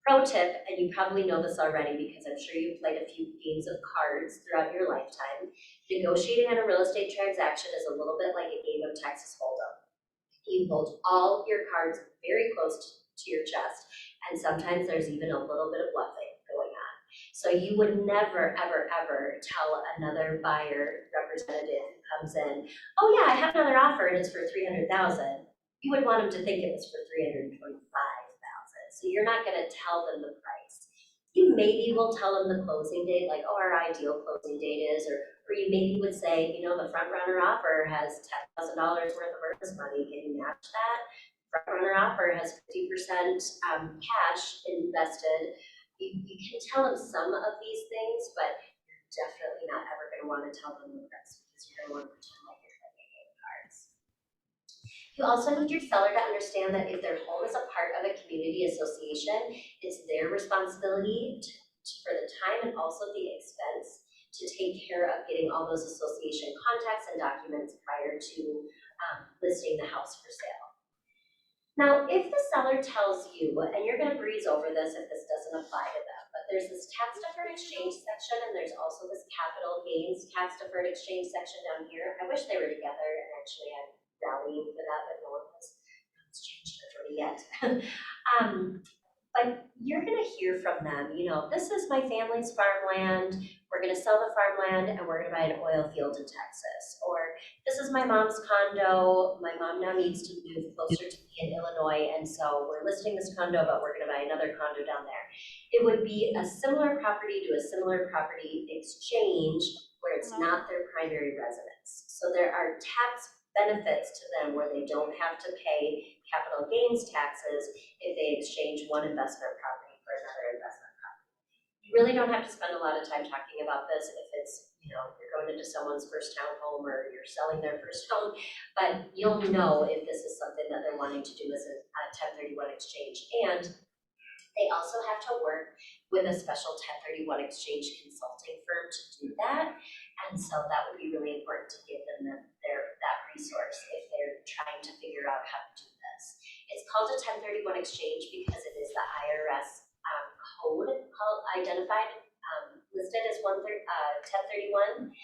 pro tip, and you probably know this already because I'm sure you've played a few games of cards throughout your lifetime, negotiating on a real estate transaction is a little bit like a game of Texas Hold'em. You hold all your cards very close to your chest, and sometimes there's even a little bit of bluffing going on. So you would never, ever, ever tell another buyer representative who comes in, oh yeah, I have another offer and it's for $300,000. You would want them to think it was for $325,000. So you're not going to tell them the price. You maybe will tell them the closing date, like, oh, our ideal closing date is, or you maybe would say, you know, the front runner offer has $10,000 worth of earnest money. Can you match that? Front runner offer has 50% cash invested. You can tell them some of these things, but you're definitely not ever going to want to tell them the price because you're going to want to pretend like you're playing a game of cards. You also need your seller to understand that if their home is a part of a community association, it's their responsibility for the time and also the expense to take care of getting all those association contacts and documents prior to listing the house for sale. Now, if the seller tells you, and you're gonna breeze over this if this doesn't apply to them, but there's this tax deferred exchange section and there's also this capital gains tax deferred exchange section down here. I wish they were together, and actually I'm rallying for that, but no one has changed it for me yet. But you're gonna hear from them, you know, this is my family's farmland, we're gonna sell the farmland and we're gonna buy an oil field in Texas. Or this is my mom's condo, my mom now needs to move closer to me in Illinois, and so we're listing this condo, but we're gonna buy another condo down there. It would be a similar property to a similar property exchange where it's not their primary residence. So there are tax benefits to them where they don't have to pay capital gains taxes if they exchange one investment property for another investment property. You really don't have to spend a lot of time talking about this if it's, you know, you're going into someone's first townhome or you're selling their first home, but you'll know if this is something that they're wanting to do as a 1031 exchange. And they also have to work with a special 1031 exchange consulting firm to do that. And so that would be really important to give them that resource if they're trying to figure out how to do this. It's called a 1031 exchange because it is the IRS code identified, listed as 1031.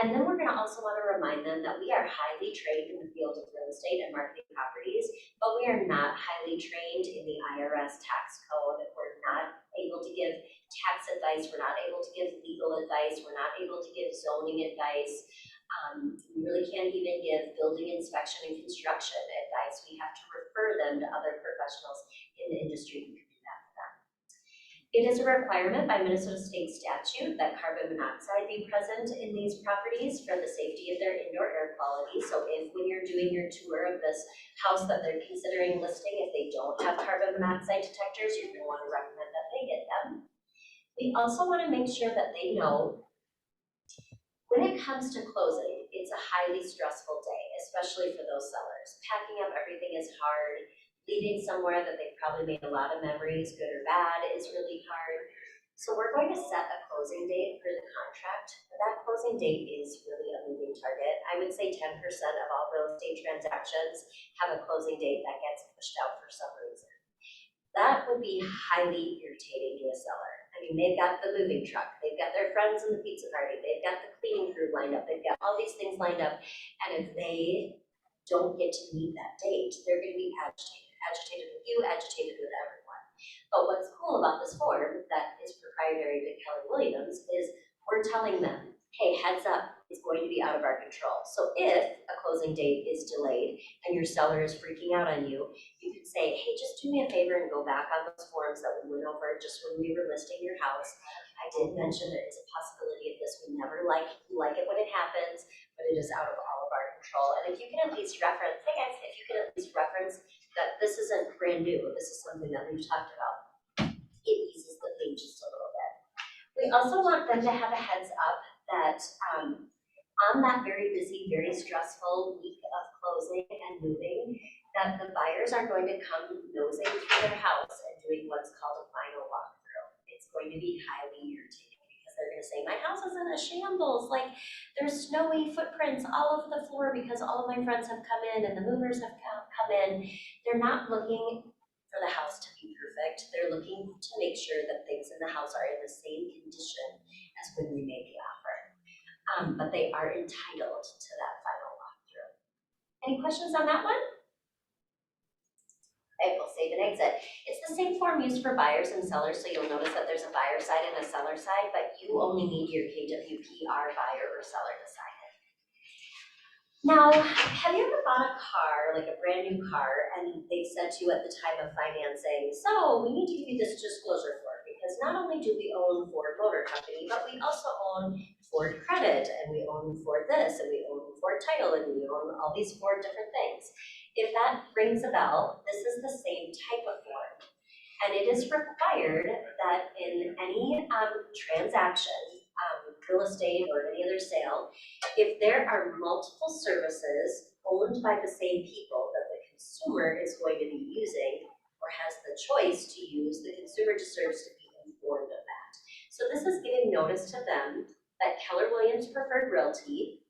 And then we're gonna also wanna remind them that we are highly trained in the field of real estate and marketing properties, but we are not highly trained in the IRS tax code. We're not able to give tax advice, we're not able to give legal advice, we're not able to give zoning advice. We really can't even give building inspection and construction advice. We have to refer them to other professionals in the industry who can do that for them. It is a requirement by Minnesota state statute that carbon monoxide be present in these properties for the safety of their indoor air quality. So if when you're doing your tour of this house that they're considering listing, if they don't have carbon monoxide detectors, you're gonna wanna recommend that they get them. We also wanna make sure that they know when it comes to closing, it's a highly stressful day, especially for those sellers. Packing up everything is hard. Leaving somewhere that they've probably made a lot of memories, good or bad, is really hard. So we're going to set a closing date for the contract. That closing date is really a moving target. I would say 10% of all real estate transactions have a closing date that gets pushed out for some reason. That would be highly irritating to a seller. I mean, they've got the moving truck, they've got their friends in the pizza party, they've got the cleaning crew lined up, they've got all these things lined up, and if they don't get to meet that date, they're gonna be agitated with you, agitated with everyone. But what's cool about this form that is proprietary to Keller Williams is we're telling them, hey, heads up, it's going to be out of our control. So if a closing date is delayed and your seller is freaking out on you, you could say, hey, just do me a favor and go back on those forms that we went over just when we were listing your house. I did mention there is a possibility of this. We never like it when it happens, but it is out of all of our control. And if you can at least reference, hey guys, if you can at least reference that this isn't brand new, this is something that we've talked about, it eases the thing just a little bit. We also want them to have a heads up that on that very busy, very stressful week of closing and moving, that the buyers are going to come nosing through their house and doing what's called a final walkthrough. It's going to be highly irritating because they're gonna say, my house is in a shambles, like there's snowy footprints all over the floor because all of my friends have come in and the movers have come in. They're not looking for the house to be perfect. They're looking to make sure that things in the house are in the same condition as when we made the offer. But they are entitled to that final walkthrough. Any questions on that one? Okay, we'll save and exit. It's the same form used for buyers and sellers, so you'll notice that there's a buyer side and a seller side, but you only need your KWPR buyer or seller to sign it. Now, have you ever bought a car, like a brand new car, and they said to you at the time of financing, so we need to give you this disclosure form, because not only do we own Ford Motor Company, but we also own Ford Credit, and we own Ford this, and we own Ford Title, and we own all these Ford different things. If that rings a bell, this is the same type of form. And it is required that in any transaction, real estate or any other sale, if there are multiple services owned by the same people that the consumer is going to be using or has the choice to use, the consumer deserves to be informed of that. So this is giving notice to them that Keller Williams Preferred Realty,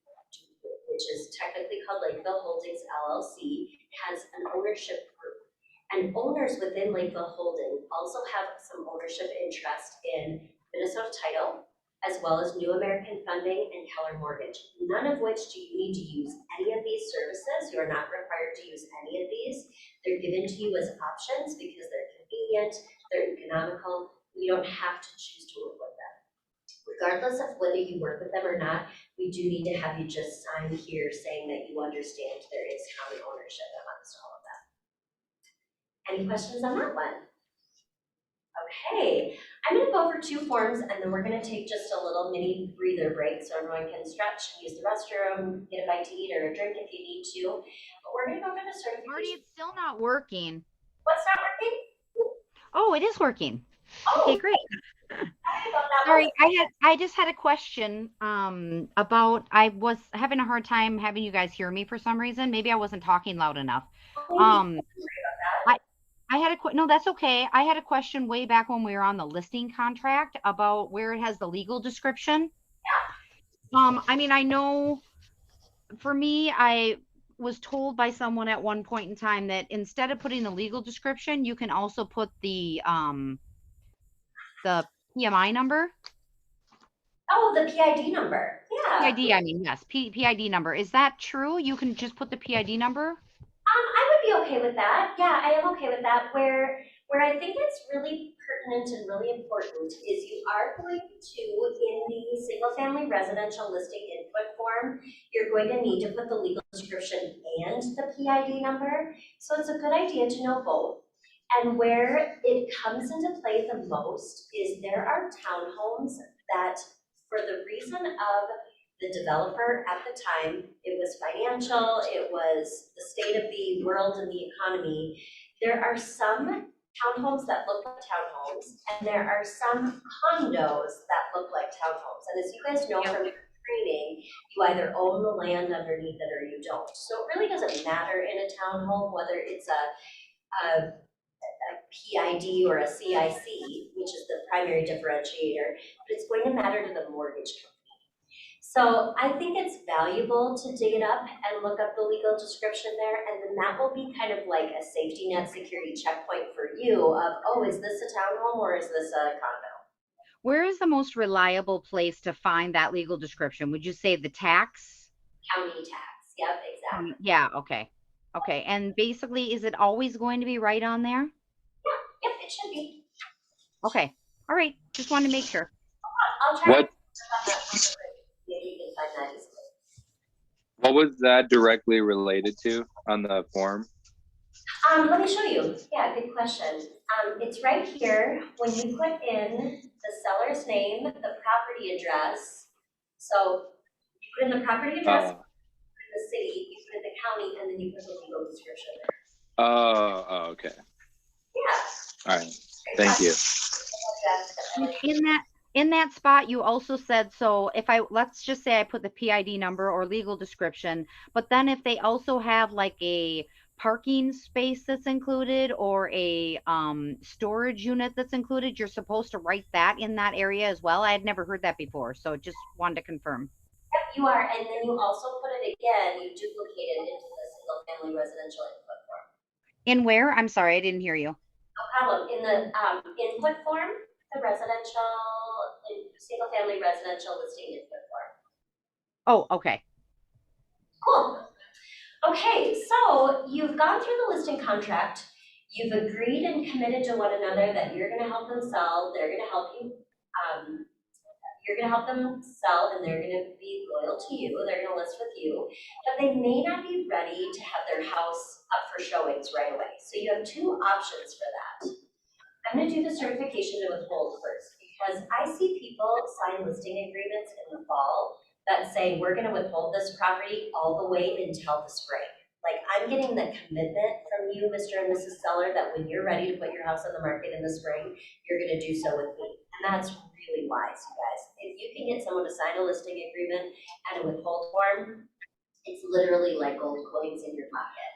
which is technically called Lakeville Holdings LLC, has an ownership group. And owners within Lakeville Holding also have some ownership interest in Minnesota Title, as well as New American Funding and Keller Mortgage. None of which do you need to use any of these services. You are not required to use any of these. They're given to you as options because they're convenient, they're economical. You don't have to choose to work with them. Regardless of whether you work with them or not, we do need to have you just sign here saying that you understand there is common ownership amongst all of them. Any questions on that one? Okay, I'm gonna go over 2 forms and then we're gonna take just a little mini breather break so everyone can stretch, use the restroom, get a bite to eat or a drink if you need to. But we're gonna go over the certification. Marty, it's still not working. What's not working? Oh, it is working. Oh, Okay, great. Sorry, I just had a question about I was having a hard time having you guys hear me for some reason. Maybe I wasn't talking loud enough. I had no, that's okay. I had a question way back when we were on the listing contract about where it has the legal description. I mean, I know for me, I was told by someone at one point in time that instead of putting the legal description, you can also put the PMI number. Oh, the PID number. Yeah. PID, I mean, yes, PID number. Is that true? You can just put the PID number? I would be okay with that. Yeah, I am okay with that. Where I think it's really pertinent and really important is you are going to, in the single family residential listing input form, you're going to need to put the legal description and the PID number. So it's a good idea to know both. And where it comes into play the most is there are townhomes that, for the reason of the developer at the time, it was financial, it was the state of the world and the economy. There are some townhomes that look like townhomes, and there are some condos that look like townhomes. And as you guys know from your training, you either own the land underneath it or you don't. So it really doesn't matter in a townhome whether it's a PID or a CIC, which is the primary differentiator, but it's going to matter to the mortgage company. So I think it's valuable to dig it up and look up the legal description there, and then that will be kind of like a safety net security checkpoint for you of, oh, is this a townhome or is this a condo? Where is the most reliable place to find that legal description? Would you say the tax? County tax, yep, exactly. Yeah, okay. Okay, and basically, is it always going to be right on there? Yeah, yep, it should be. Okay, all right, just wanted to make sure. I'll try to on that one see if you can find that easily. What was that directly related to on the form? Let me show you. Yeah, good question. It's right here. When you put in the seller's name, the property address. So you put in the property address, you put in the city, you put in the county, and then you put the legal description there. Okay. Yeah. All right. Thank you. In that spot, you also said, so if let's just say I put the PID number or legal description, but then if they also have like a parking space that's included or a storage unit that's included, you're supposed to write that in that area as well. I had never heard that before, so just wanted to confirm. Yep, you are, and then you also put it again, you duplicate it into the single family residential input form. In where? I'm sorry, I didn't hear you. No problem. In the input form, the single family residential listing input form. Oh, okay. Cool. Okay, so you've gone through the listing contract. You've agreed and committed to one another that you're going to help them sell. They're going to help you. You're going to help them sell, and they're going to be loyal to you. They're going to list with you, but they may not be ready to have their house up for showings right away. So you have 2 options for that. I'm going to do the certification to withhold first because I see people sign listing agreements in the fall that say we're going to withhold this property all the way until the spring. Like, I'm getting the commitment from you, Mr. and Mrs. Seller, that when you're ready to put your house on the market in the spring, you're going to do so with me. And that's really wise, you guys. If you can get someone to sign a listing agreement and a withhold form, it's literally like gold coins in your pocket.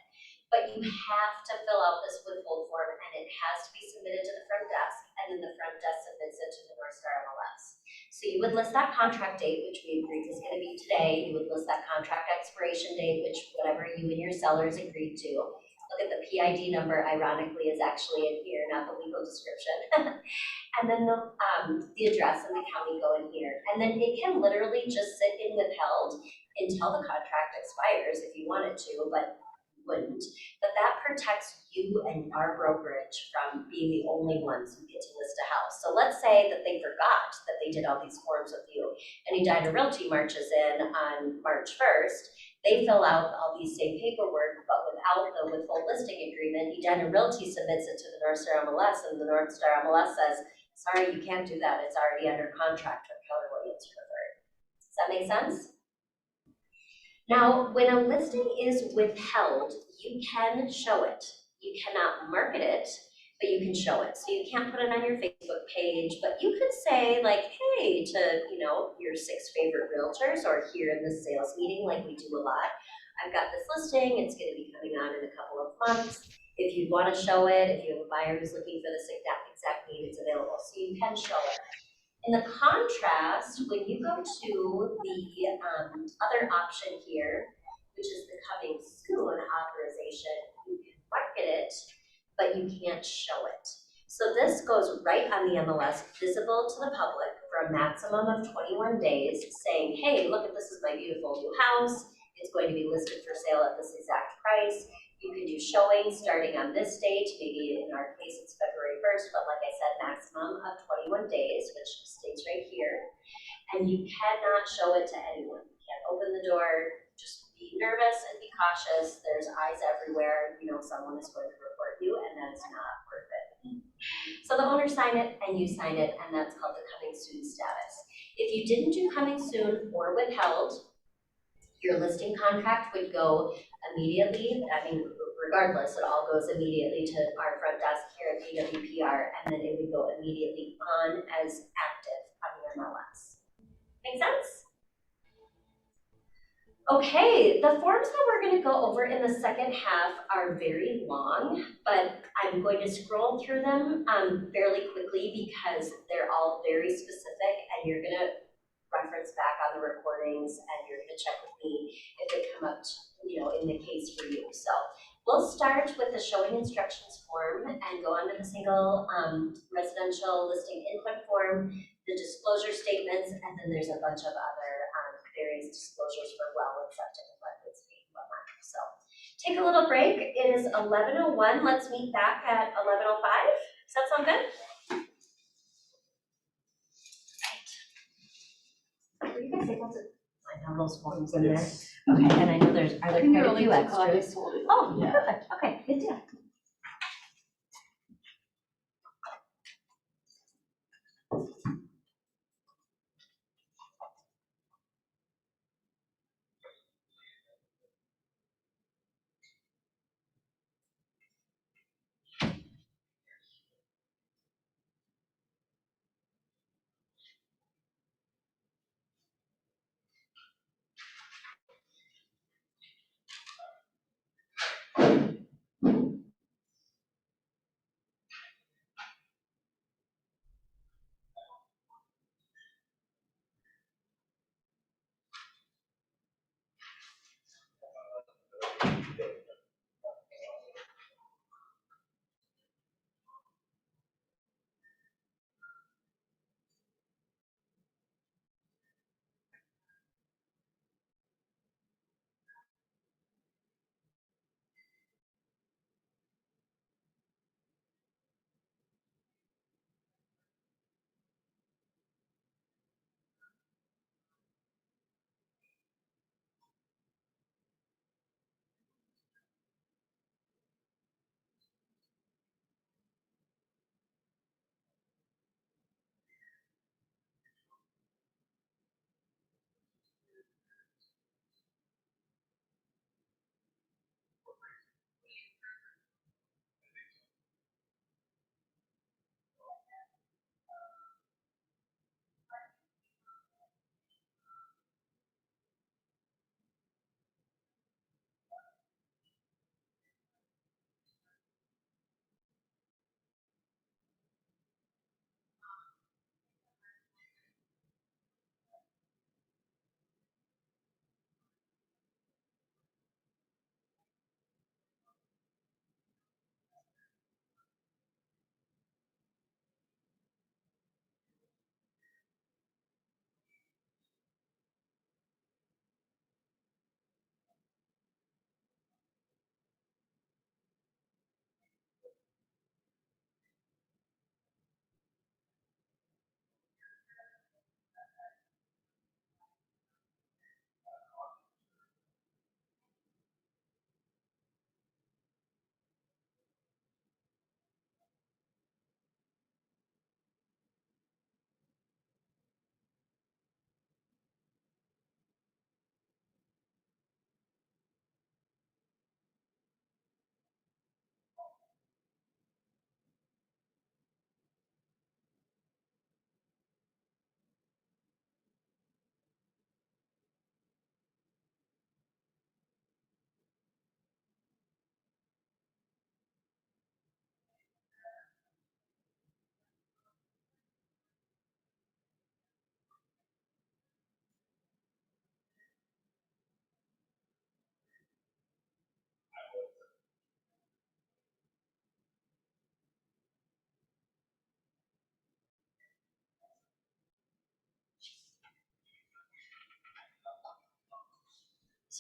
But you have to fill out this withhold form, and it has to be submitted to the front desk, and then the front desk submits it to the North Star Mls. So you would list that contract date, which we agreed was going to be today. You would list that contract expiration date, which whatever you and your sellers agreed to. Look at the PID number, ironically, is actually in here, not the legal description. And then the address and the county go in here. And then it can literally just sit in withheld until the contract expires if you wanted to, but wouldn't. But that protects you and our brokerage from being the only ones who get to list a house. So let's say that they forgot that they did all these forms with you, and Edina Realty marches in on March 1st. They fill out all these same paperwork, but without the withhold listing agreement. Edina Realty submits it to the North Star MLS, and the North Star MLS says, sorry, you can't do that. It's already under contract with Keller Williams III. Does that make sense? Now, when a listing is withheld, you can show it. You cannot market it, but you can show it. So you can't put it on your Facebook page, but you could say like, hey, to, your 6 favorite realtors, or here in this sales meeting, like we do a lot, I've got this listing, it's gonna be coming on in a couple of months. If you wanna show it, if you have a buyer who's looking for this exact need, it's available. So you can show it. In the contrast, when you go to the other option here, which is the coming soon authorization, you can market it, but you can't show it. So this goes right on the MLS, visible to the public for a maximum of 21 days, saying, hey, look, this is my beautiful new house. It's going to be listed for sale at this exact price. You can do showings starting on this date, maybe in our case it's February 1st, but like I said, maximum of 21 days, which states right here. And you cannot show it to anyone. You can't open the door, just be nervous and be cautious. There's eyes everywhere. Someone is going to report you, and that is not worth it. So the owner sign it and you sign it, and that's called the coming soon status. If you didn't do coming soon or withheld, your listing contract would go immediately. Regardless, it all goes immediately to our front desk here at AWPR, and then it would go immediately on as active on the MLS. Make sense? Okay, the forms that we're going to go over in the second half are very long, but I'm going to scroll through them fairly quickly because they're all very specific, and you're going to reference back on the recordings, and you're going to check with me if they come up, in the case for you. So we'll start with the showing instructions form and go on to the single residential listing input form, the disclosure statements, and then there's a bunch of other various disclosures for well and septic and liquids and whatnot. So take a little break. It is 11:01. Let's meet back at 11:05. Does that sound good? Were you guys able to find all those forms in there? Okay, and I know are there quite a few extras? Oh, yeah. Perfect. Okay, good deal.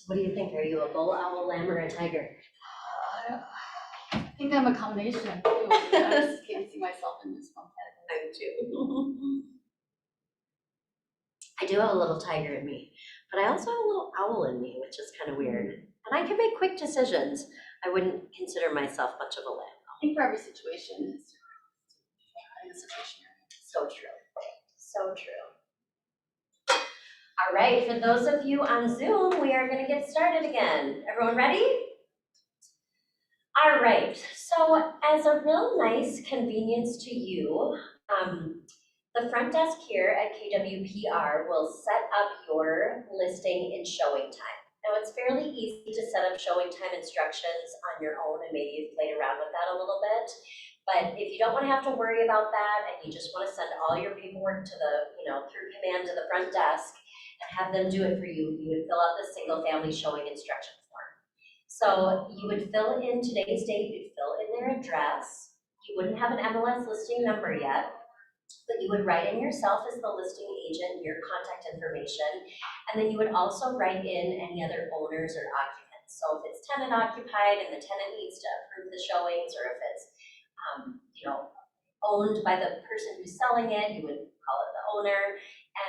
What do you think? Are you a bull, owl, lamb, or a tiger? I think I'm a combination of two. I just can't see myself in this one category. I'm too. I do have a little tiger in me, but I also have a little owl in me, which is kind of weird. And I can make quick decisions. I wouldn't consider myself much of a lamb. I think for every situation is in the situation you're in. So true. So true. All right, for those of you on Zoom, we are going to get started again. Everyone ready? All right, so as a real nice convenience to you, the front desk here at KWPR will set up your listing in showing time. Now, it's fairly easy to set up showing time instructions on your own, and maybe you've played around with that a little bit. But if you don't want to have to worry about that, and you just want to send all your paperwork to the, through command to the front desk and have them do it for you, you would fill out the single family showing instruction form. So you would fill in today's date, you'd fill in their address. You wouldn't have an MLS listing number yet, but you would write in yourself as the listing agent, your contact information, and then you would also write in any other owners or occupants. So if it's tenant occupied and the tenant needs to approve the showings, or if it's owned by the person who's selling it, you would call it the owner.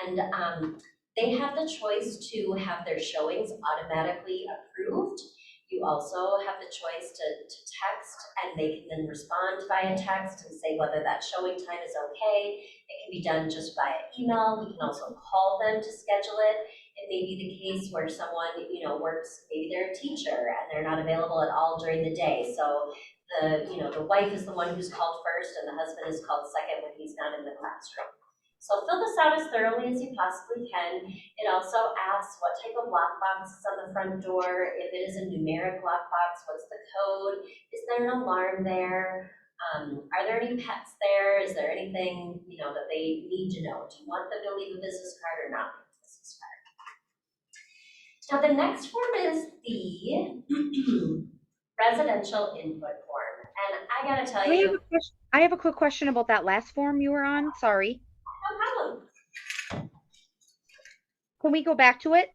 And they have the choice to have their showings automatically approved. You also have the choice to text, and they can then respond via text and say whether that showing time is okay. It can be done just via email. We can also call them to schedule it. It may be the case where someone, works, maybe they're a teacher and they're not available at all during the day. So the wife is the one who's called first and the husband is called second when he's not in the classroom. So fill this out as thoroughly as you possibly can. It also asks what type of lockbox is on the front door. If it is a numeric lockbox, what's the code? Is there an alarm there? Are there any pets there? Is there anything, that they need to know? Do you want them to leave a business card or not leave a business card? Now the next form is the residential input form. And I gotta tell you. I have a quick question about that last form you were on. Sorry. No problem. Can we go back to it?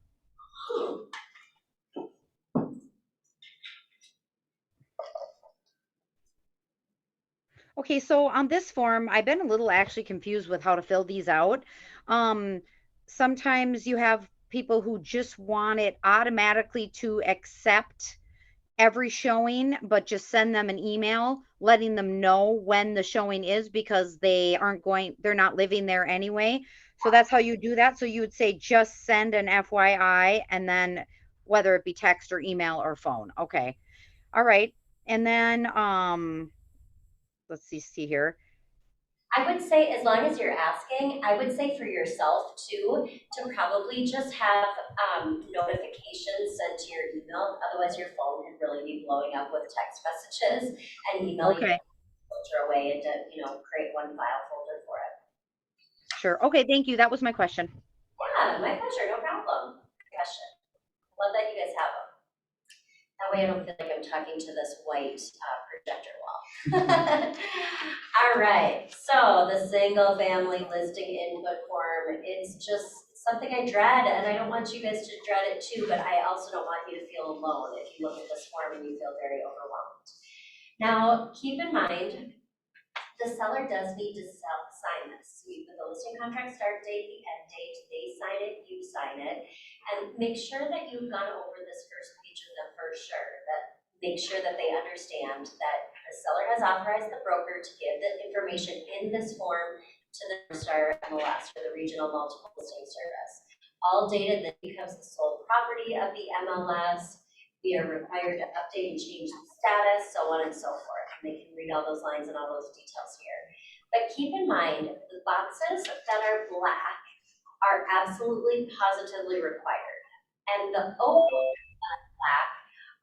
Okay, so on this form, I've been a little actually confused with how to fill these out. Sometimes you have people who just want it automatically to accept every showing, but just send them an email letting them know when the showing is, because they're not living there anyway. So that's how you do that. So you would say just send an FYI, and then whether it be text or email or phone. Okay. All right. And then let's see here. I would say, as long as you're asking, I would say for yourself too, to probably just have notifications sent to your email. Otherwise, your phone could really be blowing up with text messages, and email you can filter away into, create one file folder for it. Sure. Okay. Thank you. That was my question. Yeah, my pleasure. No problem. Good question. Love that you guys have them. That way I don't feel like I'm talking to this white projector wall. All right, so the single family listing input form, it's just something I dread, and I don't want you guys to dread it too, but I also don't want you to feel alone if you look at this form and you feel very overwhelmed. Now, keep in mind, the seller does need to sign this. So you put the listing contract start date, the end date, they sign it, you sign it, and make sure that you've gone over this first page with them for sure. Make sure that they understand that the seller has authorized the broker to give the information in this form to the North Star Mls, or the Regional Multiple Listing Service. All data that becomes the sole property of the MLS. We are required to update and change the status, so on and so forth. And they can read all those lines and all those details here. But keep in mind, the boxes that are black are absolutely positively required. And the black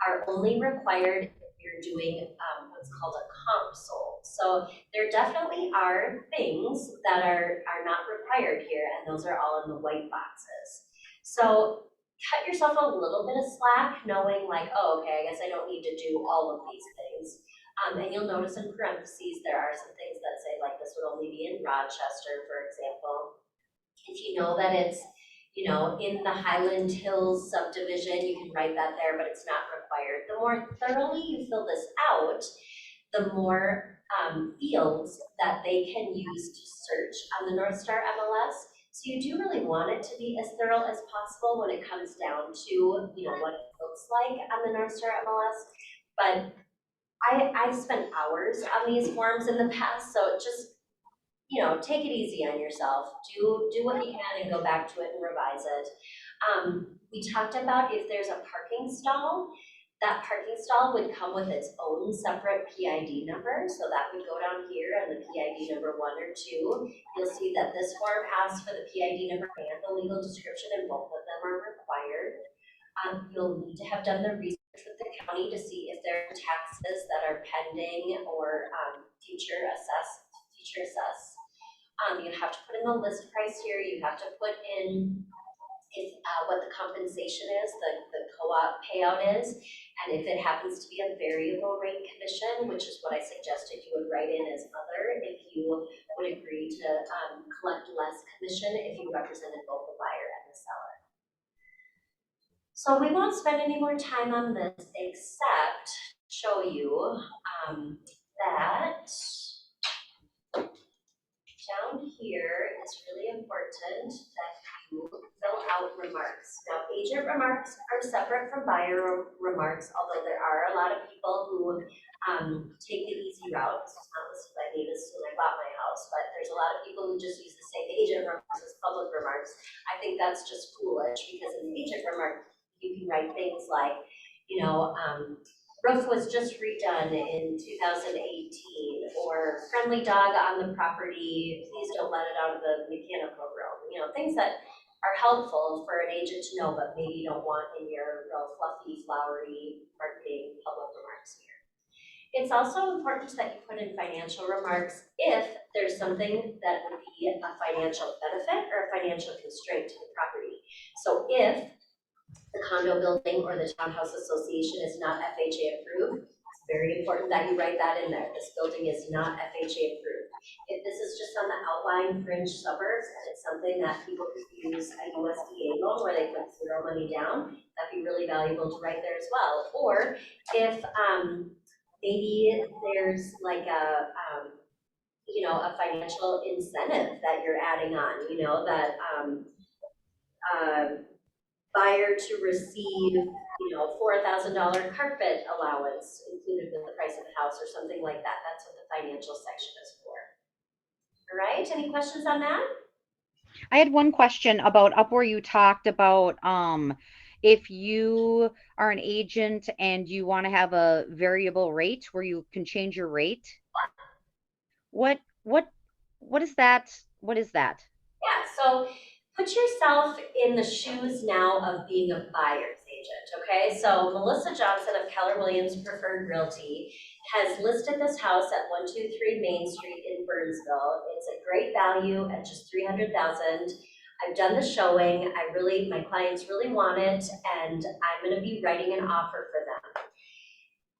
are only required if you're doing what's called a comp sold. So there definitely are things that are not required here, and those are all in the white boxes. So cut yourself a little bit of slack, knowing like, oh, okay, I guess I don't need to do all of these things. And you'll notice in parentheses, there are some things that say like this would only be in Rochester, for example. If you know that it's in the Highland Hills subdivision, you can write that there, but it's not required. The more thoroughly you fill this out, the more fields that they can use to search on the North Star MLS. So you do really want it to be as thorough as possible when it comes down to, what it looks like on the North Star MLS. But I've spent hours on these forms in the past, so it just, take it easy on yourself. Do what you can and go back to it and revise it. We talked about if there's a parking stall, that parking stall would come with its own separate PID number. So that would go down here and the PID number 1 or 2. You'll see that this form asks for the PID number and the legal description, and both of them are required. You'll need to have done the research with the county to see if there are taxes that are pending or future assess. You have to put in the list price here. You have to put in what the compensation is, the co-op payout is, and if it happens to be a variable rate commission, which is what I suggested you would write in as other, if you would agree to collect less commission if you represented both the buyer and the seller. So we won't spend any more time on this except show you that down here it's really important that you fill out remarks. Now, agent remarks are separate from buyer remarks, although there are a lot of people who take the easy route. This was not listed by me, this is when I bought my house, but there's a lot of people who just use the same agent remarks as public remarks. I think that's just foolish, because in the agent remark, you can write things like, roof was just redone in 2018, or friendly dog on the property, please don't let it out of the mechanical room. Things that are helpful for an agent to know, but maybe you don't want in your real fluffy, flowery marketing public remarks here. It's also important that you put in financial remarks if there's something that would be a financial benefit or a financial constraint to the property. So if the condo building or the townhouse association is not FHA approved, it's very important that you write that in there. This building is not FHA approved. If this is just on the outlying fringe suburbs and it's something that people could use a USDA loan where they put zero money down, that'd be really valuable to write there as well. Or if maybe there's like a financial incentive that you're adding on, that buyer to receive, $4,000 carpet allowance included with the price of the house or something like that. That's what the financial section is for. All right, any questions on that? I had one question about up where you talked about if you are an agent and you want to have a variable rate where you can change your rate. What is that? What is that? Yeah, so put yourself in the shoes now of being a buyer's agent, okay? So Melissa Johnson of Keller Williams Preferred Realty has listed this house at 123 Main Street in Burnsville. It's a great value at just $300,000. I've done the showing. My clients really want it, and I'm going to be writing an offer for them.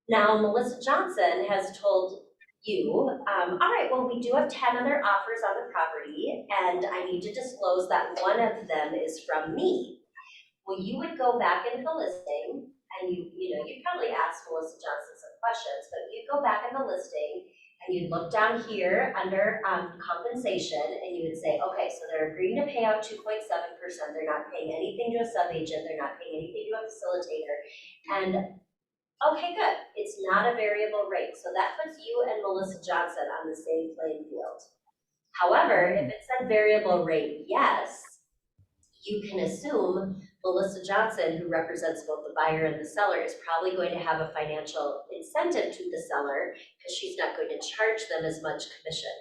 Now, Melissa Johnson has told you, all right, well, we do have 10 other offers on the property, and I need to disclose that one of them is from me. Well, you would go back into the listing, and you'd probably ask Melissa Johnson some questions, but you'd go back in the listing, and you'd look down here under compensation, and you would say, okay, so they're agreeing to pay out 2.7%, they're not paying anything to a sub-agent, they're not paying anything to a facilitator, and okay, good. It's not a variable rate. So that puts you and Melissa Johnson on the same playing field. However, if it said variable rate, yes, you can assume Melissa Johnson, who represents both the buyer and the seller, is probably going to have a financial incentive to the seller because she's not going to charge them as much commission.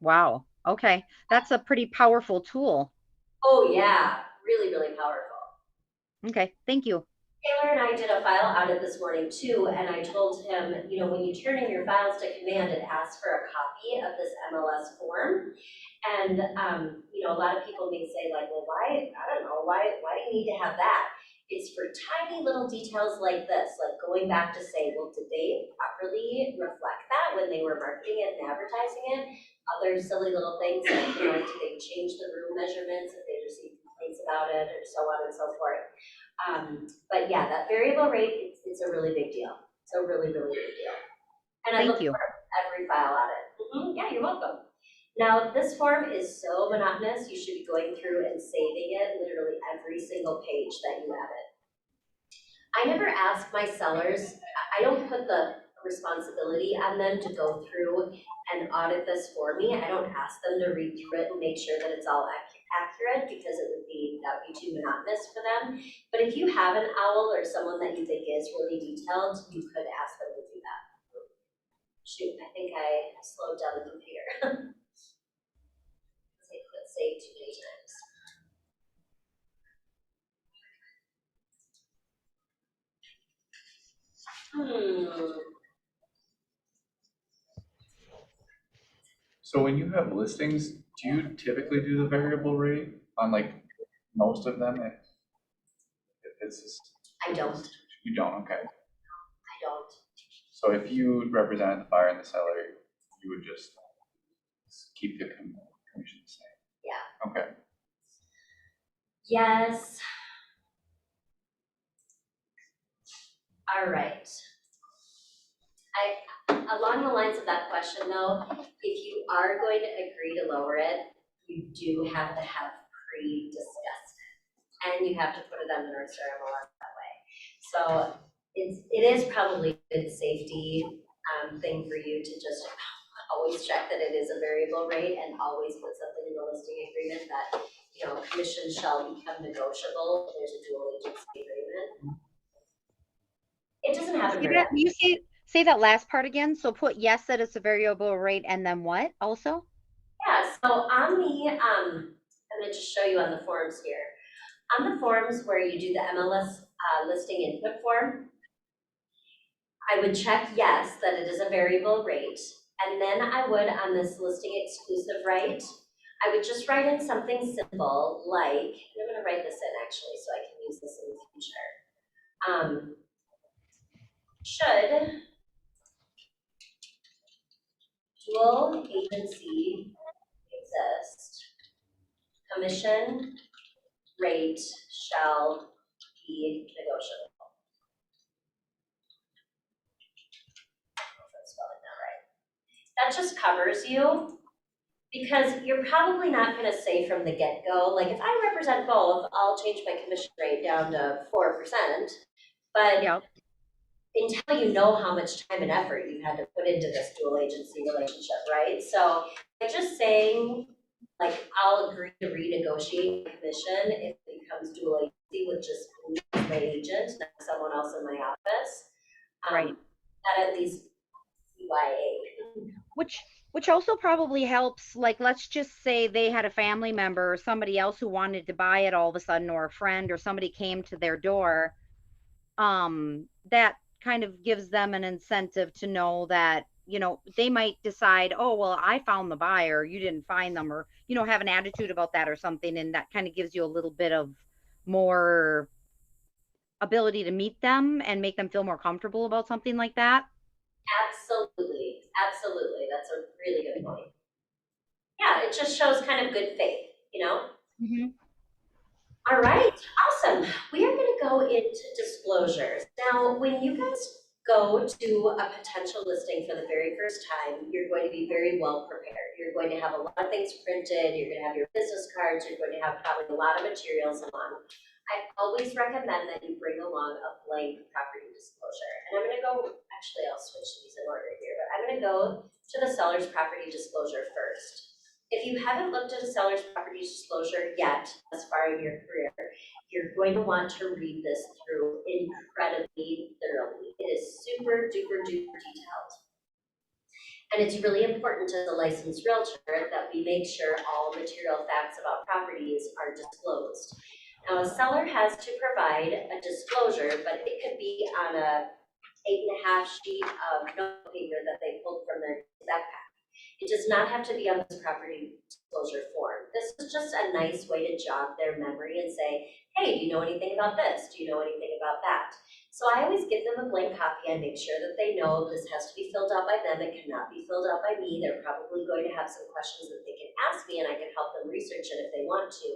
Wow. Okay. That's a pretty powerful tool. Oh yeah, really, really powerful. Okay. Thank you. Taylor and I did a file audit this morning too, and I told him, when you turn in your files to command, it asks for a copy of this MLS form. And, a lot of people may say like, well, why do you need to have that? It's for tiny little details like this, like going back to say, well, did they properly reflect that when they were marketing it and advertising it? Other silly little things like, did they change the room measurements if they received about it, or so on and so forth. But yeah, that variable rate, it's a really big deal. It's a really, really big deal. And I Thank look you. for every file on it. Yeah, you're welcome. Now, this form is so monotonous, you should be going through and saving it, literally every single page that you edit. I never ask my sellers, I don't put the responsibility on them to go through and audit this for me. I don't ask them to read through it and make sure that it's all accurate, because that would be too monotonous for them. But if you have an owl or someone that you think is really detailed, you could ask them to do that. Shoot, I think I slowed down the computer. I clicked save too many times. So when you have listings, do you typically do the variable rate on like most of them? If it's just, I don't. you don't, okay. I don't. So if you represented the buyer and the seller, you would just keep the commission the same? Yeah. Okay. Yes. All right. Along the lines of that question though, if you are going to agree to lower it, you do have to have pre-discussed it. And you have to put it on the North Star Mls that way. So it is probably a good safety thing for you to just always check that it is a variable rate, and always put something in the listing agreement that, you know, commission shall become negotiable if there's a dual agency agreement. It doesn't happen very often. You say that last part again. So put yes that it's a variable rate, and then what also? Yeah, so on the, I'm gonna just show you on the forms here. On the forms where you do the MLS listing input form, I would check yes, that it is a variable rate. And then I would, on this listing exclusive right, I would just write in something simple like, and I'm gonna write this in actually so I can use this in the future. Should dual agency exist, commission rate shall be negotiable. I don't know if I'm spelling that right. That just covers you, because you're probably not going to say from the get-go, like if I represent both, I'll change my commission rate down to 4%. But Yep. until you know how much time and effort you've had to put into this dual agency relationship, right? So like just saying, like, I'll agree to renegotiate my commission if it becomes dual agency with just me as my agent, not someone else in my office. Right. That at least UIA. Which also probably helps, like, let's just say they had a family member or somebody else who wanted to buy it all of a sudden, or a friend or somebody came to their door. That kind of gives them an incentive to know that, you know, they might decide, oh, well, I found the buyer, you didn't find them, or, you know, have an attitude about that or something. And that kind of gives you a little bit of more ability to meet them and make them feel more comfortable about something like that. Absolutely, absolutely. That's a really good point. Yeah, it just shows kind of good faith, you know? Mm-hmm. All right, awesome. We are going to go into disclosures. Now, when you guys go to a potential listing for the very first time, you're going to be very well prepared. You're going to have a lot of things printed, you're going to have your business cards, you're going to have probably a lot of materials along. I always recommend that you bring along a blank property disclosure. And I'm going to go, actually, I'll switch these in order here, but I'm going to go to the seller's property disclosure first. If you haven't looked at a seller's property disclosure yet thus far in your career, you're going to want to read this through incredibly thoroughly. It is super duper duper detailed. And it's really important to the licensed realtor that we make sure all material facts about properties are disclosed. Now, a seller has to provide a disclosure, but it could be on a 8.5 sheet of note paper that they pulled from their backpack. It does not have to be on this property disclosure form. This is just a nice way to jog their memory and say, hey, do you know anything about this? Do you know anything about that? So I always give them a blank copy. I make sure that they know this has to be filled out by them. It cannot be filled out by me. They're probably going to have some questions that they can ask me and I can help them research it if they want to.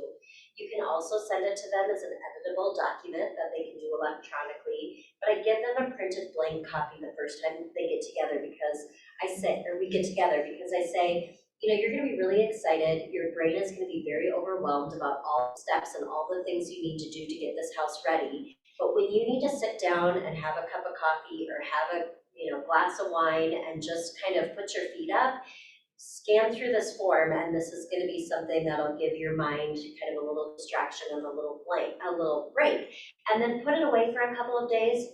You can also send it to them as an editable document that they can do electronically, but I give them a printed blank copy the first time they get together because we get together because I say, you're gonna be really excited. Your brain is gonna be very overwhelmed about all the steps and all the things you need to do to get this house ready. But when you need to sit down and have a cup of coffee or have a glass of wine and just kind of put your feet up, scan through this form, and this is going to be something that'll give your mind kind of a little distraction and a little break, and then put it away for a couple of days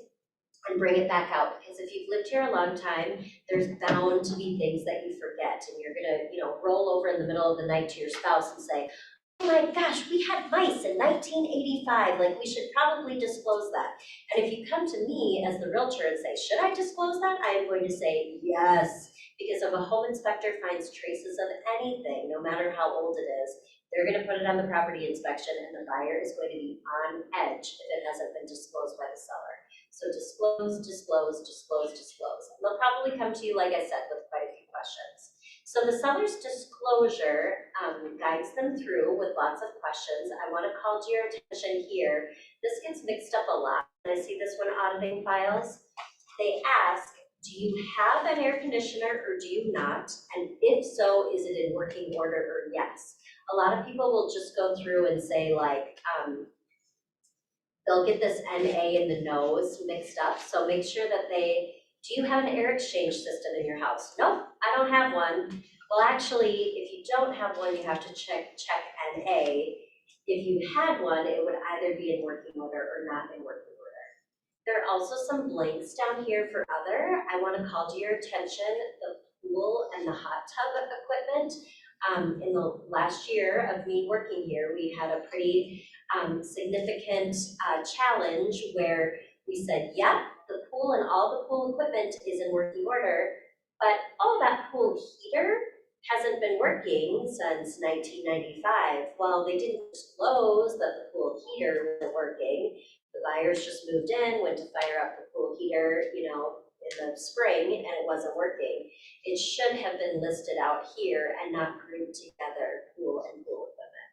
and bring it back out. Because if you've lived here a long time, there's bound to be things that you forget, and you're gonna roll over in the middle of the night to your spouse and say, oh my gosh, we had mice in 1985, like we should probably disclose that. And if you come to me as the realtor and say, should I disclose that? I am going to say yes, because if a home inspector finds traces of anything, no matter how old it is, they're gonna put it on the property inspection and the buyer is going to be on edge if it hasn't been disclosed by the seller. So disclose, disclose, disclose, disclose. And they'll probably come to you, like I said, with quite a few questions. So the seller's disclosure guides them through with lots of questions. I want to call to your attention here. This gets mixed up a lot. When I see this when auditing files, they ask, do you have an air conditioner or do you not? And if so, is it in working order or yes? A lot of people will just go through and say like, they'll get this NA and the no's mixed up. So make sure that do you have an air exchange system in your house? Nope, I don't have one. Well, actually, if you don't have one, you have to check NA. If you had one, it would either be in working order or not in working order. There are also some blanks down here for other. I want to call to your attention the pool and the hot tub equipment. In the last year of me working here, we had a pretty significant challenge where we said, yep, the pool and all the pool equipment is in working order, but that pool heater hasn't been working since 1995. Well, they didn't disclose that the pool heater wasn't working. The buyers just moved in, went to fire up the pool heater, in the spring, and it wasn't working. It should have been listed out here and not grouped together, pool and pool equipment.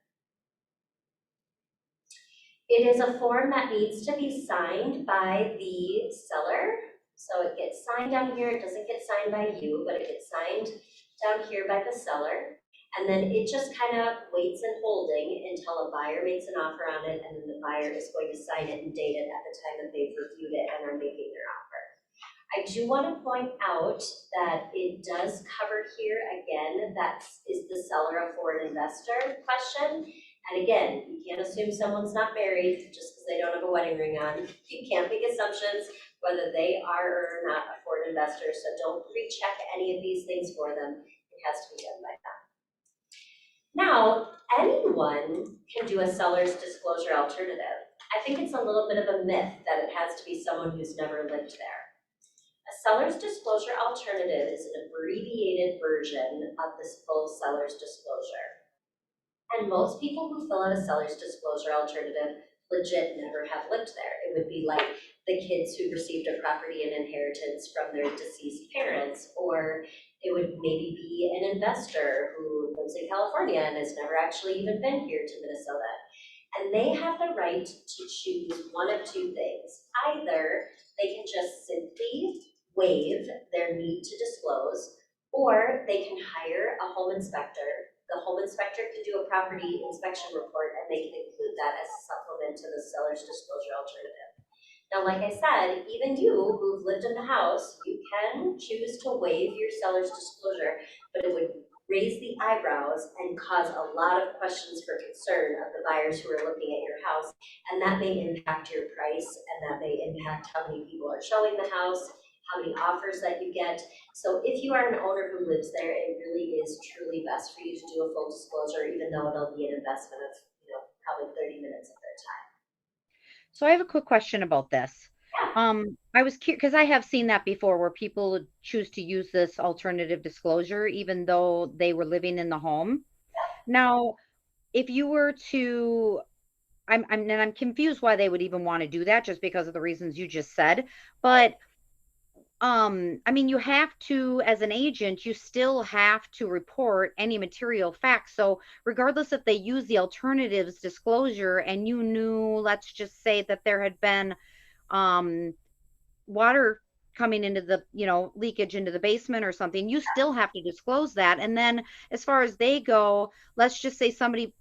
It is a form that needs to be signed by the seller. So it gets signed down here. It doesn't get signed by you, but it gets signed down here by the seller. And then it just kind of waits in holding until a buyer makes an offer on it, and then the buyer is going to sign it and date it at the time that they've reviewed it and are making their offer. I do want to point out that it does cover here again, is the seller a foreign investor question. And again, you can't assume someone's not married just because they don't have a wedding ring on. You can't make assumptions whether they are or are not a foreign investor, so don't pre-check any of these things for them. It has to be done by them. Now, anyone can do a seller's disclosure alternative. I think it's a little bit of a myth that it has to be someone who's never lived there. A seller's disclosure alternative is an abbreviated version of this full seller's disclosure. And most people who fill out a seller's disclosure alternative legit never have lived there. It would be like the kids who received a property and inheritance from their deceased parents, or it would maybe be an investor who lives in California and has never actually even been here to Minnesota. And they have the right to choose one of two things. Either they can just simply waive their need to disclose, or they can hire a home inspector. The home inspector can do a property inspection report and they can include that as a supplement to the seller's disclosure alternative. Now, like I said, even you who've lived in the house, you can choose to waive your seller's disclosure, but it would raise the eyebrows and cause a lot of questions for concern of the buyers who are looking at your house, and that may impact your price, and that may impact how many people are showing the house, how many offers that you get. So if you are an owner who lives there, it really is truly best for you to do a full disclosure, even though it'll be an investment of probably 30 minutes of their time. So I have a quick question about this. I was curious because I have seen that before where people choose to use this alternative disclosure even though they were living in the home. Now, if you were to I'm confused why they would even want to do that, just because of the reasons you just said. But I mean, you have to, as an agent, you still have to report any material facts. So regardless if they use the alternatives disclosure and you knew, let's just say that there had been um water coming into the, leakage into the basement or something, you still have to disclose that. And then as far as they go, let's just say somebody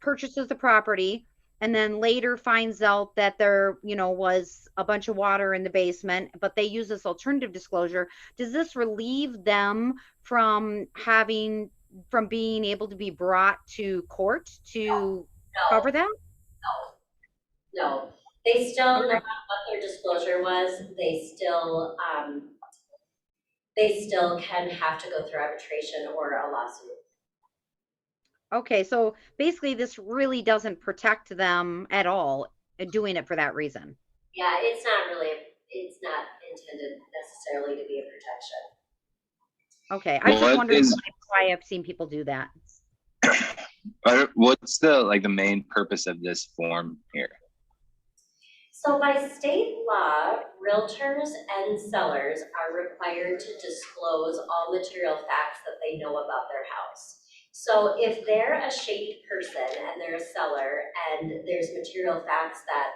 purchases the property and then later finds out that there, was a bunch of water in the basement, but they use this alternative disclosure. Does this relieve them from being able to be brought to court to No, cover that? no. They still, no matter Okay. what their disclosure was, they still can have to go through arbitration or a lawsuit. Okay, so basically this really doesn't protect them at all, doing it for that reason. Yeah, it's not intended necessarily to be a protection. Okay, I just What wondered is, why I've seen people do that. what's the main purpose of this form here? So by state law, realtors and sellers are required to disclose all material facts that they know about their house. So if they're a shady person and they're a seller and there's material facts that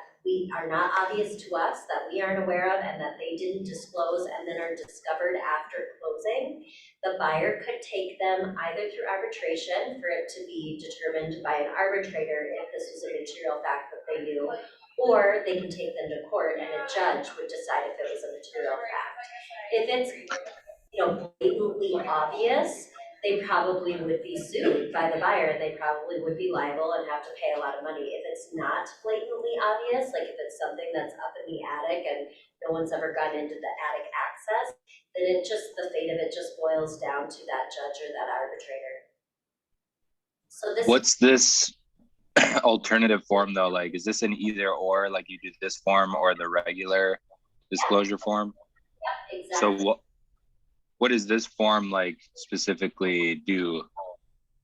are not obvious to us, that we aren't aware of, and that they didn't disclose and then are discovered after closing, the buyer could take them either through arbitration for it to be determined by an arbitrator if this was a material fact that they knew, or they can take them to court and a judge would decide if it was a material fact. If it's, blatantly obvious, they probably would be sued by the buyer. They probably would be liable and have to pay a lot of money. If it's not blatantly obvious, like if it's something that's up in the attic and no one's ever gone into the attic access, then the fate of it just boils down to that judge or that arbitrator. So What's this alternative form though? Like, is this an either or, like you do this form or the regular disclosure form? exactly. So what does this form specifically do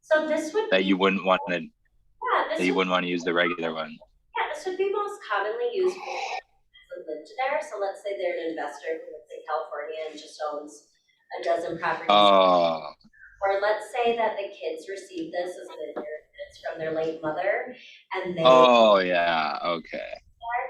So this would that you wouldn't want to, yeah, that you wouldn't want to use the regular one? Yeah, this would be most commonly used for people who lived there. So let's say they're an investor who lives in California and just owns a dozen properties. Oh, Or let's say that the kids received this as an inheritance from their late mother and they oh yeah, okay.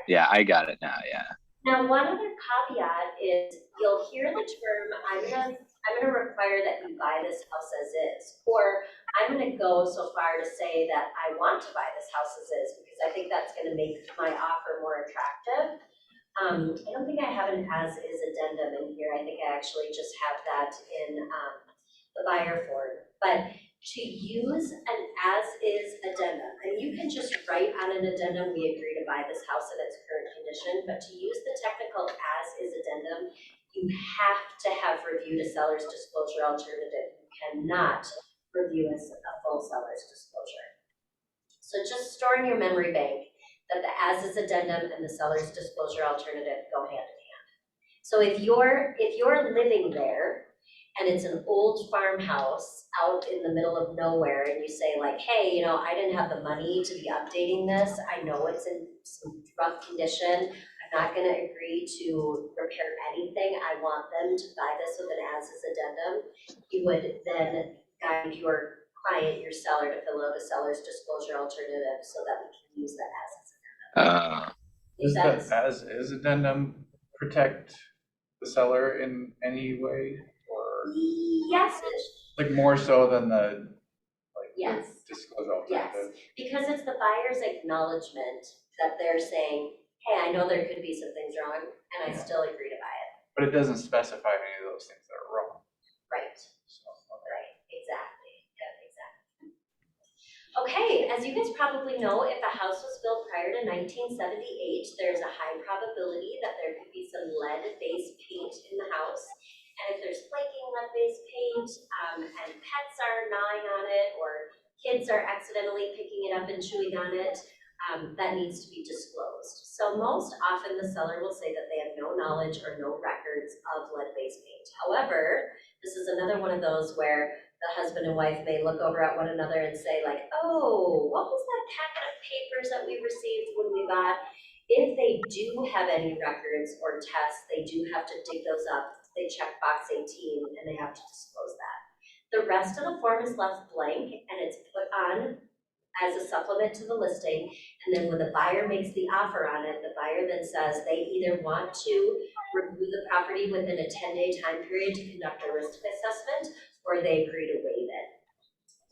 Yeah, I got it now, yeah. Now, one other caveat is you'll hear the term, I'm gonna require that you buy this house as is, or I'm gonna go so far to say that I want to buy this house as is because I think that's gonna make my offer more attractive. I don't think I have an as-is addendum in here. I think I actually just have that in the buyer form. But to use an as-is addendum, and you can just write on an addendum, we agree to buy this house in its current condition, but to use the technical as-is addendum, you have to have reviewed a seller's disclosure alternative. You cannot review a full seller's disclosure. So just store in your memory bank that the as-is addendum and the seller's disclosure alternative go hand in hand. So if you're living there and it's an old farmhouse out in the middle of nowhere and you say like, hey, I didn't have the money to be updating this. I know it's in some rough condition. I'm not gonna agree to repair anything. I want them to buy this with an as-is addendum. You would then guide your client, your seller, to fill out a seller's disclosure alternative so that we can use that as-is addendum. Does that as-is addendum protect the seller in any way, or Yes, more so than the Yes. the disclosure alternative? because it's the buyer's acknowledgement that they're saying, hey, I know there could be some things wrong and I still agree to buy it. But it doesn't specify any of those things that are wrong. Right, So, okay. right, exactly, yeah, exactly. Okay, as you guys probably know, if a house was built prior to 1978, there's a high probability that there could be some lead-based paint in the house. And if there's flaking lead-based paint and pets are gnawing on it or kids are accidentally picking it up and chewing on it, that needs to be disclosed. So most often the seller will say that they have no knowledge or no records of lead-based paint. However, this is another one of those where the husband and wife may look over at one another and say like, oh, what was that packet of papers that we received when we bought? If they do have any records or tests, they do have to dig those up. They check box 18 and they have to disclose that. The rest of the form is left blank and it's put on as a supplement to the listing. And then when the buyer makes the offer on it, the buyer then says they either want to review the property within a 10-day time period to conduct a risk assessment, or they agree to waive it.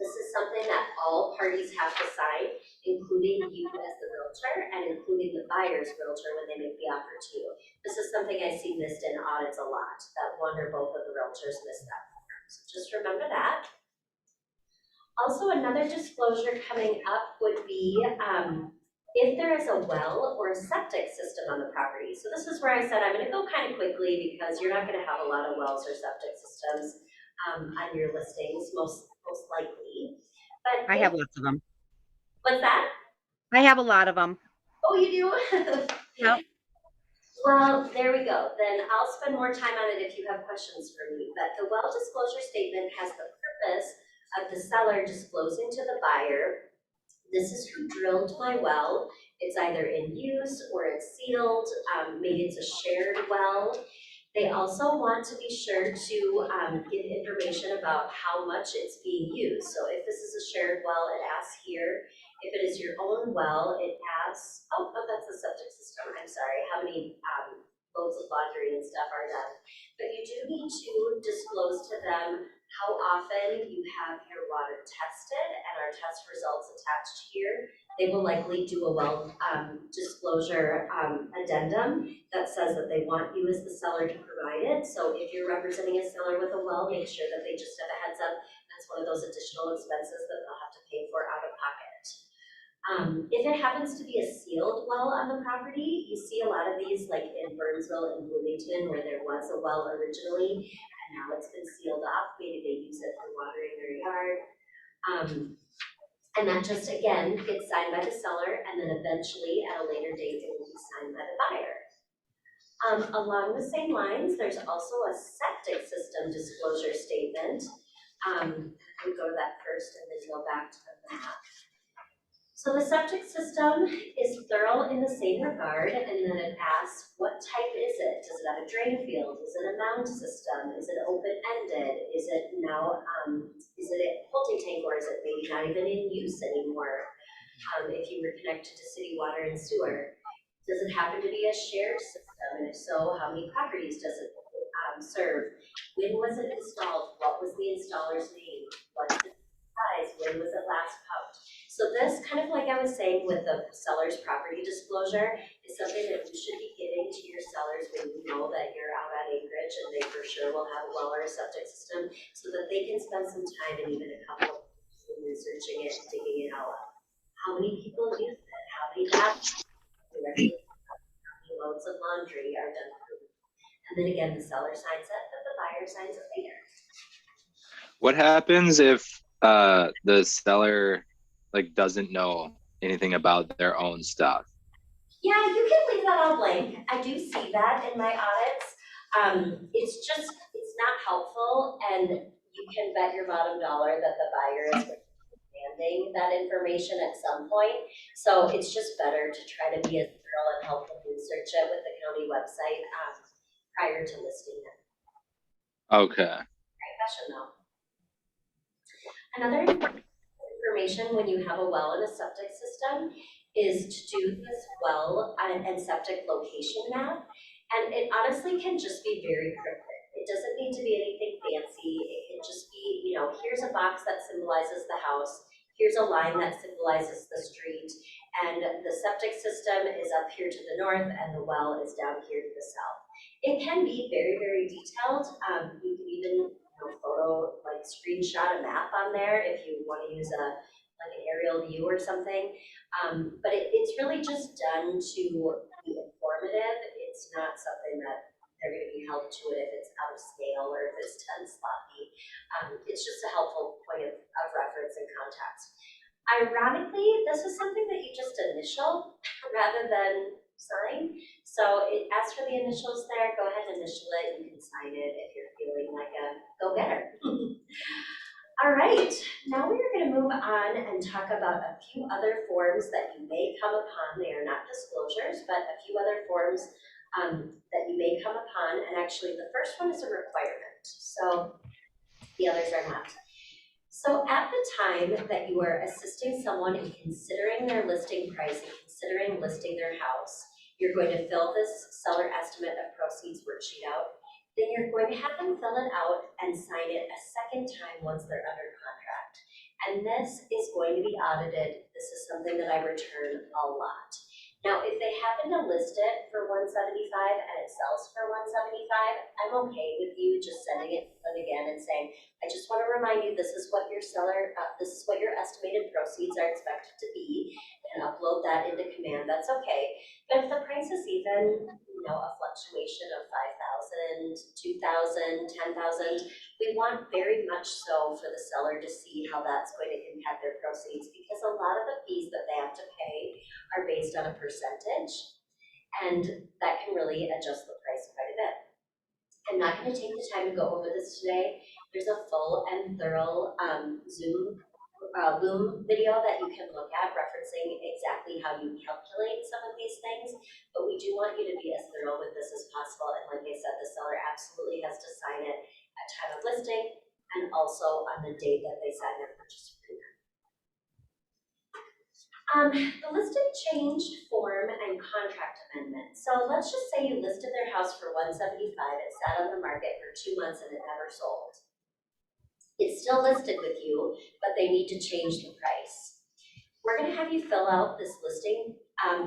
This is something that all parties have to sign, including you as the realtor and including the buyer's realtor when they make the offer to you. This is something I see missed in audits a lot, that one or both of the realtors miss that form. So just remember that. Also, another disclosure coming up would be if there is a well or a septic system on the property. So this is where I said I'm going to go kind of quickly because you're not going to have a lot of wells or septic systems on your listings, most likely. But I have lots of them. What's that? I have a lot of them. Oh, you do? Yep. Well, there we go. Then I'll spend more time on it if you have questions for me. But the well disclosure statement has the purpose of the seller disclosing to the buyer, this is who drilled my well. It's either in use or it's sealed. Maybe it's a shared well. They also want to be sure to give information about how much it's being used. So if this is a shared well, it asks here. If it is your own well, it asks, oh, that's the septic system. I'm sorry, how many loads of laundry and stuff are done. But you do need to disclose to them how often you have your water tested, and our test results attached here. They will likely do a well disclosure addendum that says that they want you as the seller to provide it. So if you're representing a seller with a well, make sure that they just have a heads up. That's one of those additional expenses that they'll have to pay for out of pocket. If it happens to be a sealed well on the property, you see a lot of these like in Burnsville and Bloomington where there was a well originally and now it's been sealed off. Maybe they use it for watering their yard. And that just, again, gets signed by the seller and then eventually at a later date it will be signed by the buyer. Along the same lines, there's also a septic system disclosure statement. We go to that first and then go back to the map. So the septic system is thorough in the same regard, and then it asks, what type is it? Does it have a drain field? Is it a mound system? Is it open-ended? Is it now, is it a holding tank, or is it maybe not even in use anymore? If you were connected to city water and sewer, does it happen to be a shared system? And if so, how many properties does it serve? When was it installed? What was the installer's name? What's the size? When was it last pumped? So this, kind of like I was saying with the seller's property disclosure, is something that you should be giving to your sellers when you know that you're out on acreage and they for sure will have a well or a septic system, so that they can spend some time and even a couple of weeks in researching it and digging it all up. How many people use it? How many bathrooms? How many loads of laundry are done through? And then again, the seller signs it, but the buyer signs it later. What happens if the seller like doesn't know anything about their own stuff? Yeah, you can leave that all blank. I do see that in my audits. It's not helpful, and you can bet your bottom dollar that the buyer is demanding that information at some point. So it's just better to try to be as thorough and help them research it with the county website prior to listing it. Okay. Great question though. Another important information when you have a well and a septic system is to do this well and septic location map. And it honestly can just be very cryptic. It doesn't need to be anything fancy. It can just be, here's a box that symbolizes the house. Here's a line that symbolizes the street. And the septic system is up here to the north and the well is down here to the south. It can be very, very detailed. You can even screenshot a map on there if you want to use an aerial view or something. But it's really just done to be informative. It's not something that they're going to be held to it if it's out of scale or if it's done sloppy. It's just a helpful point of reference and context. Ironically, this is something that you just initial rather than sign. So it asks for the initials there. Go ahead and initial it. You can sign it if you're feeling like a go-getter. All right, now we are going to move on and talk about a few other forms that you may come upon. They are not disclosures, but a few other forms that you may come upon. And actually, the first one is a requirement. So the others are not. So at the time that you are assisting someone in considering their listing price and considering listing their house, you're going to fill this seller estimate of proceeds worksheet out. Then you're going to have them fill it out and sign it a second time once they're under contract. And this is going to be audited. This is something that I return a lot. Now, if they happen to list it for $175 and it sells for $175, I'm okay with you just sending it again and saying, I just want to remind you, this is what your this is what your estimated proceeds are expected to be, and upload that into command. That's okay. But if the price is even, a fluctuation of 5,000, 2,000, 10,000, we want very much so for the seller to see how that's going to impact their proceeds, because a lot of the fees that they have to pay are based on a percentage, and that can really adjust the price quite a bit. I'm not going to take the time to go over this today. There's a full and thorough Loom video that you can look at referencing exactly how you calculate some of these things, but we do want you to be as thorough with this as possible. And like I said, the seller absolutely has to sign it at time of listing and also on the date that they sign their purchase agreement. The listing change form and contract amendment. So let's just say you listed their house for $175, it sat on the market for 2 months and it never sold. It's still listed with you, but they need to change the price. We're going to have you fill out this listing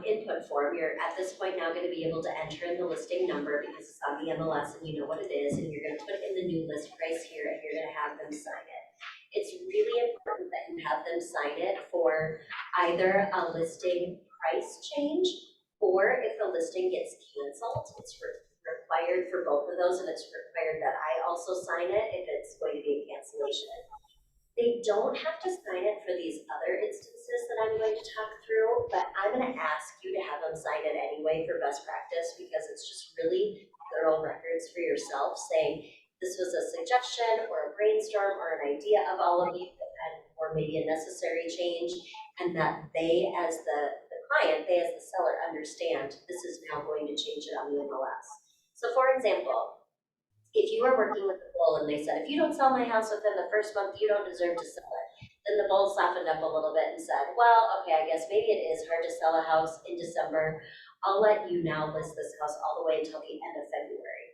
input form. You're at this point now going to be able to enter in the listing number because it's on the MLS and you know what it is, and you're going to put in the new list price here and you're going to have them sign it. It's really important that you have them sign it for either a listing price change or if the listing gets canceled. It's required for both of those, and it's required that I also sign it if it's going to be a cancellation. They don't have to sign it for these other instances that I'm going to talk through, but I'm going to ask you to have them sign it anyway for best practice, because it's just really thorough records for yourself saying this was a suggestion or a brainstorm or an idea of all of you, or maybe a necessary change, and that they as the client, they as the seller understand this is now going to change it on the MLS. So for example, if you were working with the bull and they said, if you don't sell my house within the first month, you don't deserve to sell it. Then the bull softened up a little bit and said, well, okay, I guess maybe it is hard to sell a house in December. I'll let you now list this house all the way until the end of February.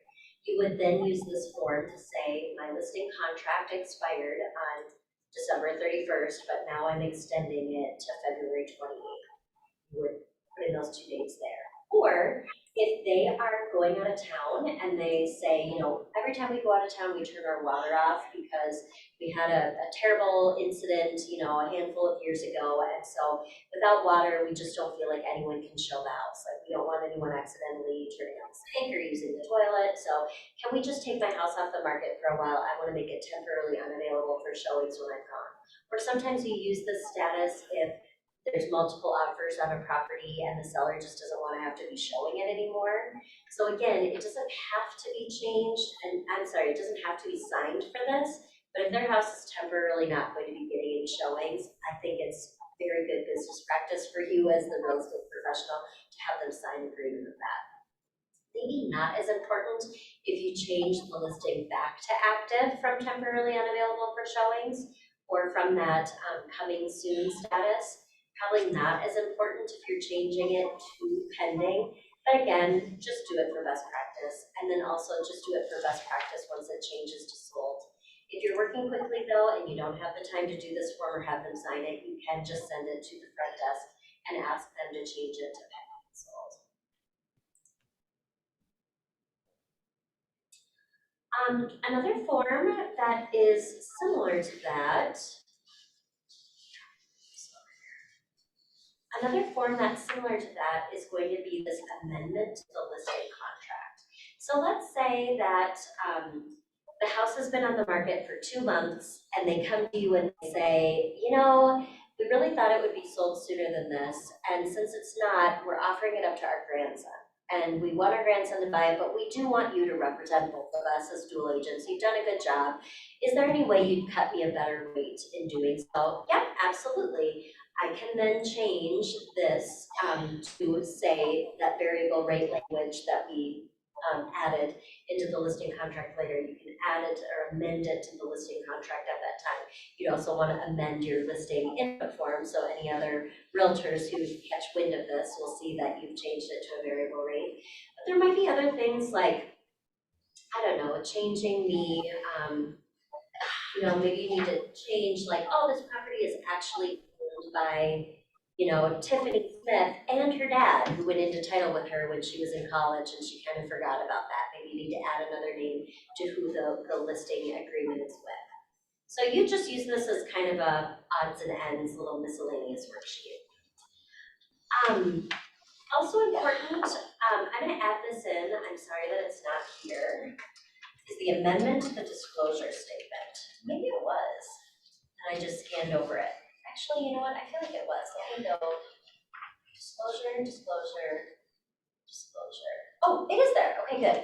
You would then use this form to say, my listing contract expired on December 31st, but now I'm extending it to February 28th. You would put in those 2 dates there. Or if they are going out of town and they say, every time we go out of town, we turn our water off because we had a terrible incident, a handful of years ago. And so without water, we just don't feel like anyone can show the house. Like we don't want anyone accidentally turning on the sink or using the toilet. So can we just take my house off the market for a while? I want to make it temporarily unavailable for showings when I'm gone. Or sometimes you use this status if there's multiple offers on a property and the seller just doesn't want to have to be showing it anymore. So again, it doesn't have to be changed, and it doesn't have to be signed for this, but if their house is temporarily not going to be getting any showings, I think it's very good business practice for you as the real estate professional to have them sign an agreement with that. Maybe not as important if you change the listing back to active from temporarily unavailable for showings or from that coming soon status. Probably not as important if you're changing it to pending, but again, just do it for best practice. And then also just do it for best practice once it changes to sold. If you're working quickly though, and you don't have the time to do this form or have them sign it, you can just send it to the front desk and ask them to change it to pending and sold. Another form that is similar to that, is going to be this amendment to the listing contract. So let's say that the house has been on the market for 2 months and they come to you and they say, we really thought it would be sold sooner than this, and since it's not, we're offering it up to our grandson. and we want our grandson to buy it, but we do want you to represent both of us as dual agents. You've done a good job. Is there any way you'd cut me a better rate in doing so? Yeah, absolutely. I can then change this to say that variable rate language that we added into the listing contract later. You can add it or amend it to the listing contract at that time. You'd also want to amend your listing input form, so any other realtors who catch wind of this will see that you've changed it to a variable rate. But there might be other things like, I don't know, changing the, maybe you need to change like, oh, this property is actually owned by, Tiffany Smith and her dad, who went into title with her when she was in college and she kind of forgot about that. Maybe you need to add another name to who the listing agreement is with. So you just use this as kind of a odds and ends little miscellaneous worksheet. Also important, I'm gonna add this in, I'm sorry that it's not here, is the amendment to the disclosure statement. Maybe it was, and I just scanned over it. Actually, you know what, I feel like it was. Let me go, disclosure. Oh, it is there, okay, good.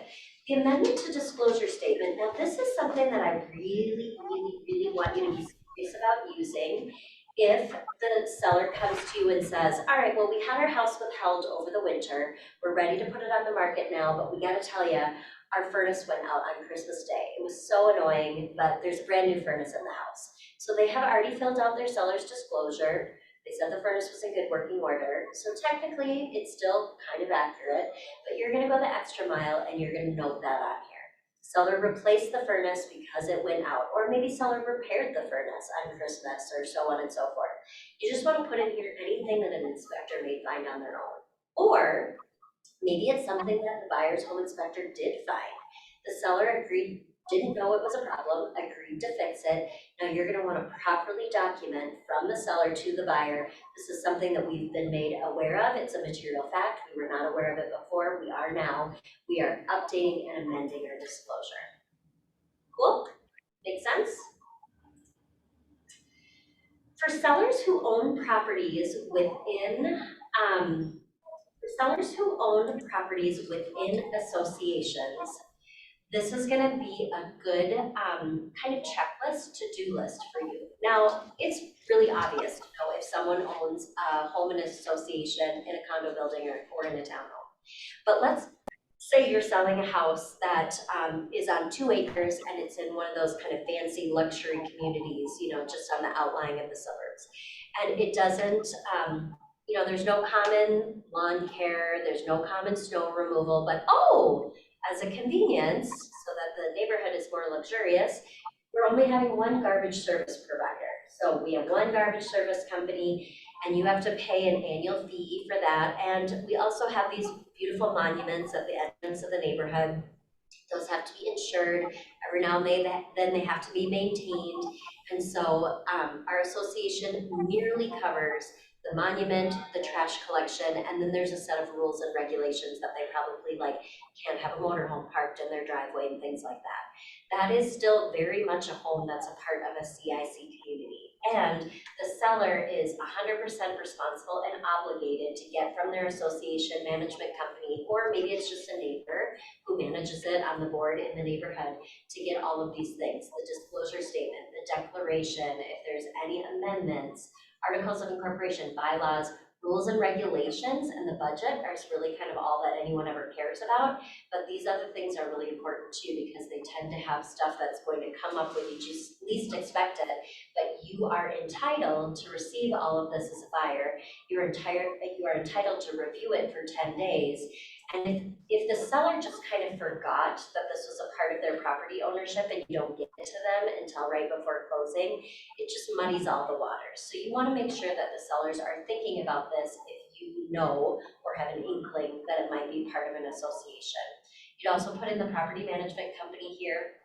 The amendment to disclosure statement, now this is something that I really want you to be serious about using. If the seller comes to you and says, all right, well, we had our house withheld over the winter, we're ready to put it on the market now, but we gotta tell you, our furnace went out on Christmas Day. It was so annoying, but there's a brand new furnace in the house. So they have already filled out their seller's disclosure. They said the furnace was in good working order. So technically, it's still kind of accurate, but you're gonna go the extra mile and you're gonna note that on here. Seller replaced the furnace because it went out, or maybe seller repaired the furnace on Christmas, or so on and so forth. You just wanna put in here anything that an inspector may find on their own. Or maybe it's something that the buyer's home inspector did find. The seller agreed, didn't know it was a problem, agreed to fix it. Now you're gonna wanna properly document from the seller to the buyer, this is something that we've been made aware of, it's a material fact, we were not aware of it before, we are now. We are updating and amending our disclosure. Cool? Make sense? For sellers who own properties within, associations, this is gonna be a good kind of checklist, to-do list for you. Now, it's really obvious to know if someone owns a home in an association in a condo building or in a townhome. But let's say you're selling a house that is on 2 acres and it's in one of those kind of fancy luxury communities, just on the outlying of the suburbs. And it doesn't, there's no common lawn care, there's no common snow removal, but as a convenience, so that the neighborhood is more luxurious, we're only having one garbage service provider. So we have one garbage service company, and you have to pay an annual fee for that. And we also have these beautiful monuments at the entrance of the neighborhood. Those have to be insured. Every now and then they have to be maintained. And so our association merely covers the monument, the trash collection, and then there's a set of rules and regulations that they probably can't have a motorhome parked in their driveway and things like that. That is still very much a home that's a part of a CIC community. And the seller is 100% responsible and obligated to get from their association management company, or maybe it's just a neighbor who manages it on the board in the neighborhood, to get all of these things, the disclosure statement, the declaration, if there's any amendments, articles of incorporation, bylaws, rules and regulations, and the budget are really kind of all that anyone ever cares about. But these other things are really important too, because they tend to have stuff that's going to come up when you just least expect it. But you are entitled to receive all of this as a buyer. You are entitled to review it for 10 days. And if the seller just kind of forgot that this was a part of their property ownership and you don't get it to them until right before closing, it just muddies all the waters. So you want to make sure that the sellers are thinking about this if you know or have an inkling that it might be part of an association. You'd also put in the property management company here.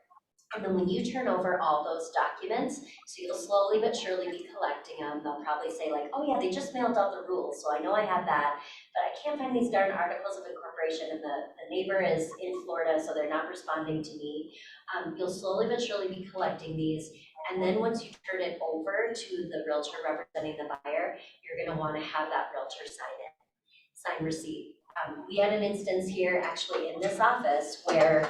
And then when you turn over all those documents, so you'll slowly but surely be collecting them, they'll probably say like, oh yeah, they just mailed out the rules, so I know I have that, but I can't find these darn articles of incorporation, and the neighbor is in Florida, so they're not responding to me. You'll slowly but surely be collecting these, and then once you turn it over to the realtor representing the buyer, you're gonna wanna have that realtor sign receipt. We had an instance here, actually in this office, where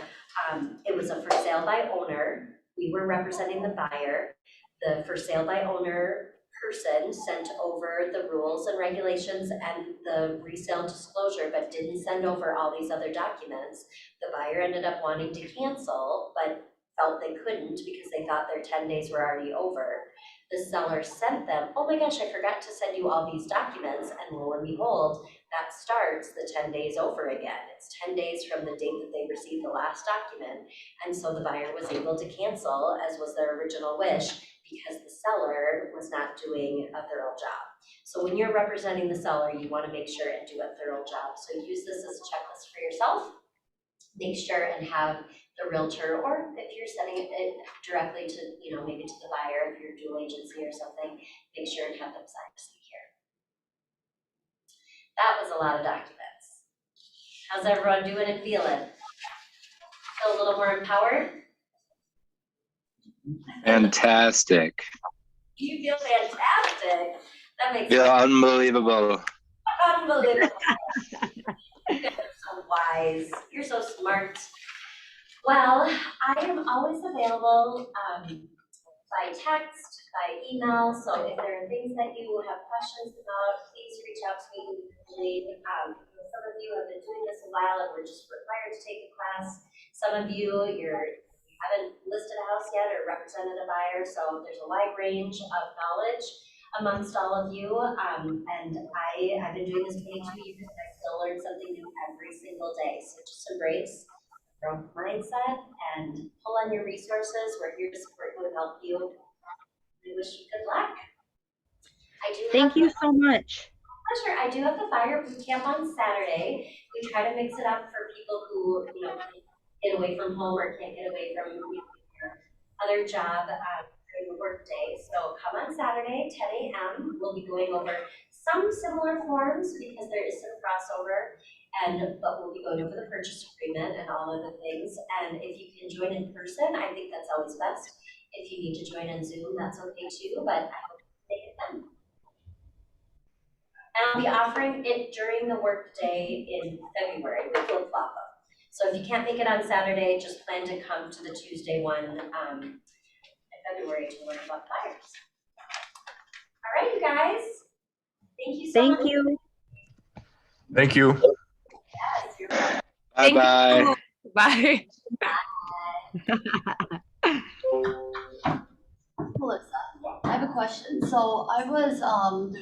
it was a for sale by owner. We were representing the buyer. The for sale by owner person sent over the rules and regulations and the resale disclosure, but didn't send over all these other documents. The buyer ended up wanting to cancel, but felt they couldn't because they thought their 10 days were already over. The seller sent them, oh my gosh, I forgot to send you all these documents, and lo and behold, that starts the 10 days over again. It's 10 days from the date that they received the last document. And so the buyer was able to cancel, as was their original wish, because the seller was not doing a thorough job. So when you're representing the seller, you want to make sure and do a thorough job. So use this as a checklist for yourself. Make sure and have the realtor, or if you're sending it directly to, maybe to the buyer, if you're a dual agency or something, make sure and have them sign this here. That was a lot of documents. How's everyone doing and feeling? Feel a little more empowered? Fantastic. You feel fantastic. That makes Feel me unbelievable. unbelievable. You guys are so wise. You're so smart. Well, I am always available by text, by email. So if there are things that you have questions about, please reach out to me individually. Some of you have been doing this a while and we're just required to take a class. Some of you, you haven't listed a house yet or represented a buyer. So there's a wide range of knowledge amongst all of you. And I've been doing this 22 years and I still learn something new every single day. So just embrace growth mindset and pull on your resources. We're here to support you and help you. We wish you good luck. Thank you so much. Pleasure. I do have the fire bootcamp on Saturday. We try to mix it up for people who, can't get away from home or can't get away from their other job during the work day. So come on Saturday, 10 a.m. We'll be going over some similar forms because there is some crossover. But we'll be going over the purchase agreement and all of the things. And if you can join in person, I think that's always best. If you need to join on Zoom, that's okay too, but I hope you make it fun. And I'll be offering it during the work day in February. We'll flip-flop them. So if you can't make it on Saturday, just plan to come to the Tuesday one in February to learn about fires. All right, you guys. Thank you so much. Thank you. Thank you. Yes, you're welcome. Bye-bye. Bye. Melissa, I have a question. So I was doing